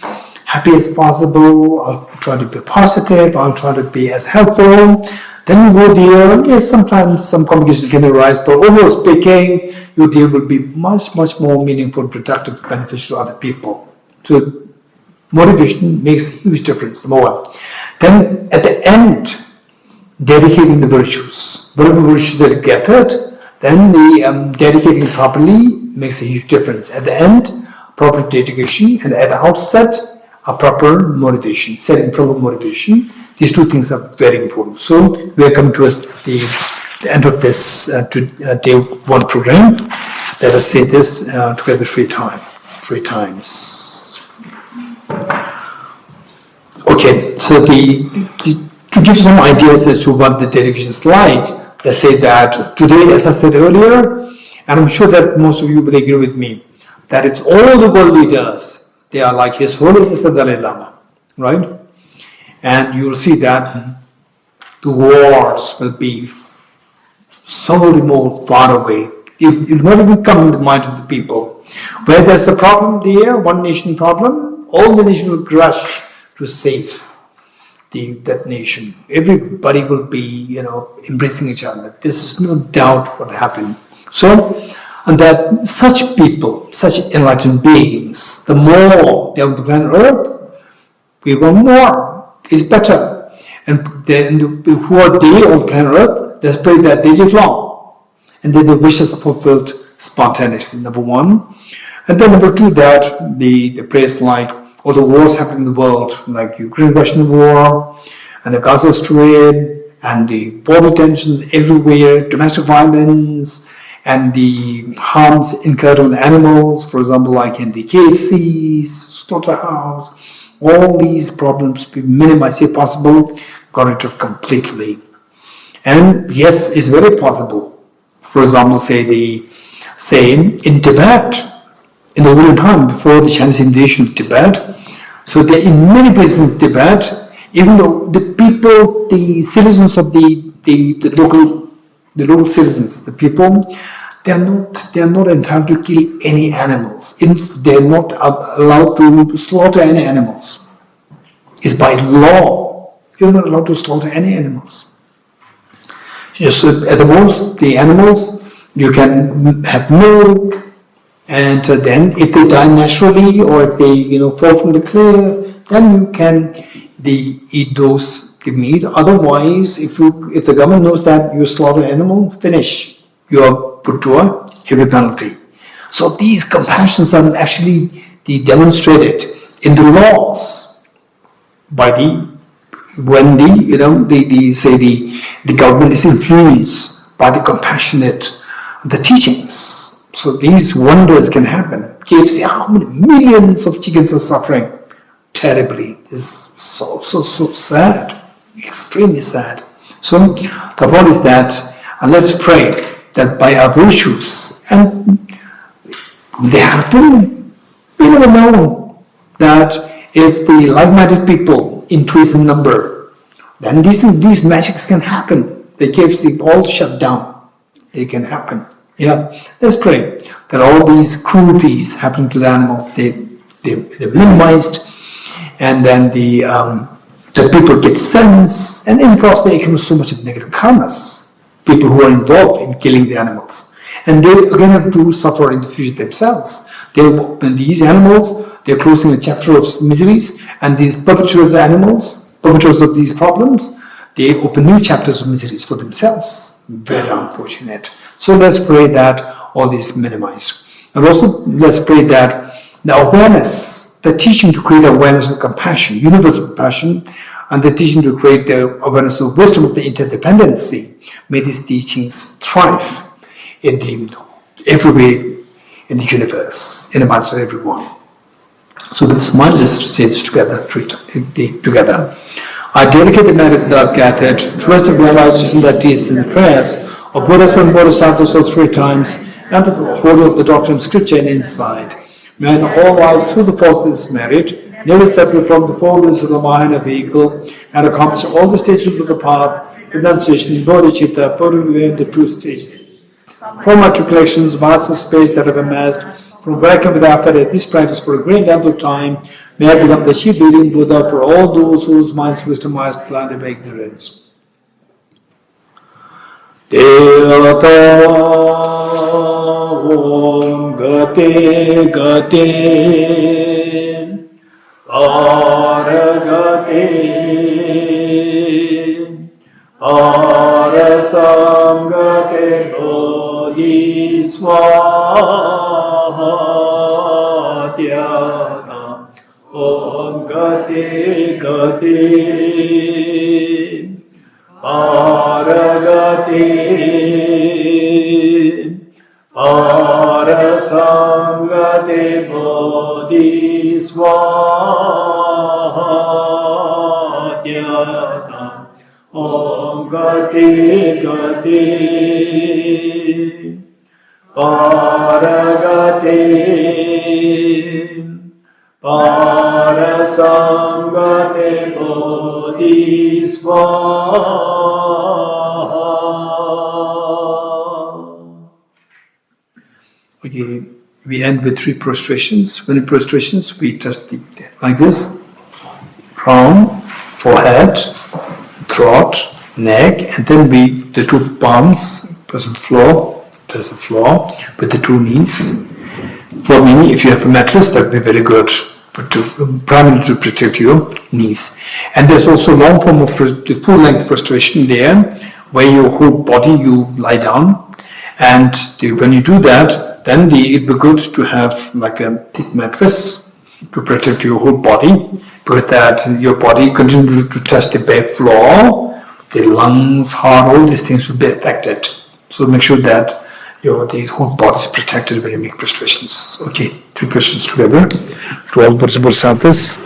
happy as possible, I'll try to be positive, I'll try to be as helpful. Then you go there, yes, sometimes some complications can arise, but overall speaking, your day will be much, much more meaningful, productive, beneficial to other people. So motivation makes a huge difference, number one. Then at the end, dedicating the virtues. Whatever virtues that you gathered, then the dedicating properly makes a huge difference. At the end, proper dedication, and at the outset, a proper motivation, setting proper motivation. These two things are very important. So we are coming towards the end of this day one program. Let us say this together three times. Okay, so to give some ideas as to what the dedication is like, let's say that today, as I said earlier, and I'm sure that most of you will agree with me, that it's all the world leaders, they are like His Holiness the Dalai Lama, right? And you will see that the wars will be so remote, far away. It will not even come in the mind of the people. Where there's a problem there, one nation problem, all the nation will rush to save that nation. Everybody will be, embracing each other. This is no doubt what happened. So, and that such people, such enlightened beings, the more they are on the planet Earth, we want more. It's better. And then who are they on the planet Earth? Let's pray that they live long. And then the wishes are fulfilled spontaneously, number one. And then number two, that the prayers like all the wars happening in the world, like Ukraine-Russian war, and the Gaza Strait, and the border tensions everywhere, domestic violence, and the harms incurred on animals, for example, like in the KFCs, slaughterhouse, all these problems be minimized if possible, got rid of completely. And yes, it's very possible. For example, say in Tibet, in the olden time before the Chinese invasion of Tibet, so there in many places in Tibet, even though the people, the citizens of the local citizens, the people, they are not entitled to kill any animals. They are not allowed to slaughter any animals. It's by law. You're not allowed to slaughter any animals. Yes, at the most, the animals, you can have milk, and then if they die naturally or if they fall from the cliff, then you can eat the meat. Otherwise, if the government knows that you slaughter animal, finish. You are put to a heavy penalty. So these compassions are actually demonstrated in the laws by when the government is influenced by the compassionate teachings. So these wonders can happen. KFC, how many millions of chickens are suffering terribly? It's so sad, extremely sad. So the point is that, and let us pray that by our virtues, and they happen, we never know that if the like-minded people increase in number, then these magics can happen. The KFC all shut down. They can happen. Yeah, let's pray that all these cruelties happening to the animals, they're minimized, and then the people get sense, and then of course they accumulate so much of negative karmas. People who are involved in killing the animals, and they again have to suffer in the future themselves. These animals, they're closing a chapter of miseries, and these perpetrators of these problems, they open new chapters of miseries for themselves. Very unfortunate. So let's pray that all this is minimized. And also let's pray that the awareness, the teaching to create awareness of compassion, universal compassion, and the teaching to create the awareness of wisdom of the interdependency, may these teachings thrive everywhere in the universe, in the minds of everyone. So with this mind, let's say this together. I dedicate the merit of thus gathered to rest of realization that is in the prayers of Buddhas and Bodhisattvas all three times, and to the whole of the doctrine of scripture and insight. May in all lives through the force of this merit, never separate from the four wheels of the mind and vehicle, and accomplish all the stages of the path, renunciation, bodhicitta, bodhicitta, the true stages. From my recollections, vast space that I've amassed, from where I come with effort at this practice for a great amount of time, May I become the sheep-bearing Buddha for all those whose minds wisdom is blinded by ignorance. Devata Om Gate Gate Aragate Arasangate Bodhiswaha Dhyana Om Gate Gate Aragate Arasangate Bodhiswaha Dhyana Om Gate Gate Aragate Arasangate Bodhiswaha. Okay, we end with 3 prostrations. When in prostrations, we touch the like this: crown, forehead, throat, neck, and then the 2 palms press the floor with the 2 knees. For me, if you have a mattress, that would be very good, but primarily to protect your knees. And there's also long form of the full length prostration there, where your whole body you lie down, and when you do that, then it would be good to have like a thick mattress to protect your whole body, because that your body continues to touch the bare floor, the lungs, heart, all these things will be affected. So make sure that the whole body is protected when you make prostrations. Okay, 3 prostrations together. To all Bodhisattvas.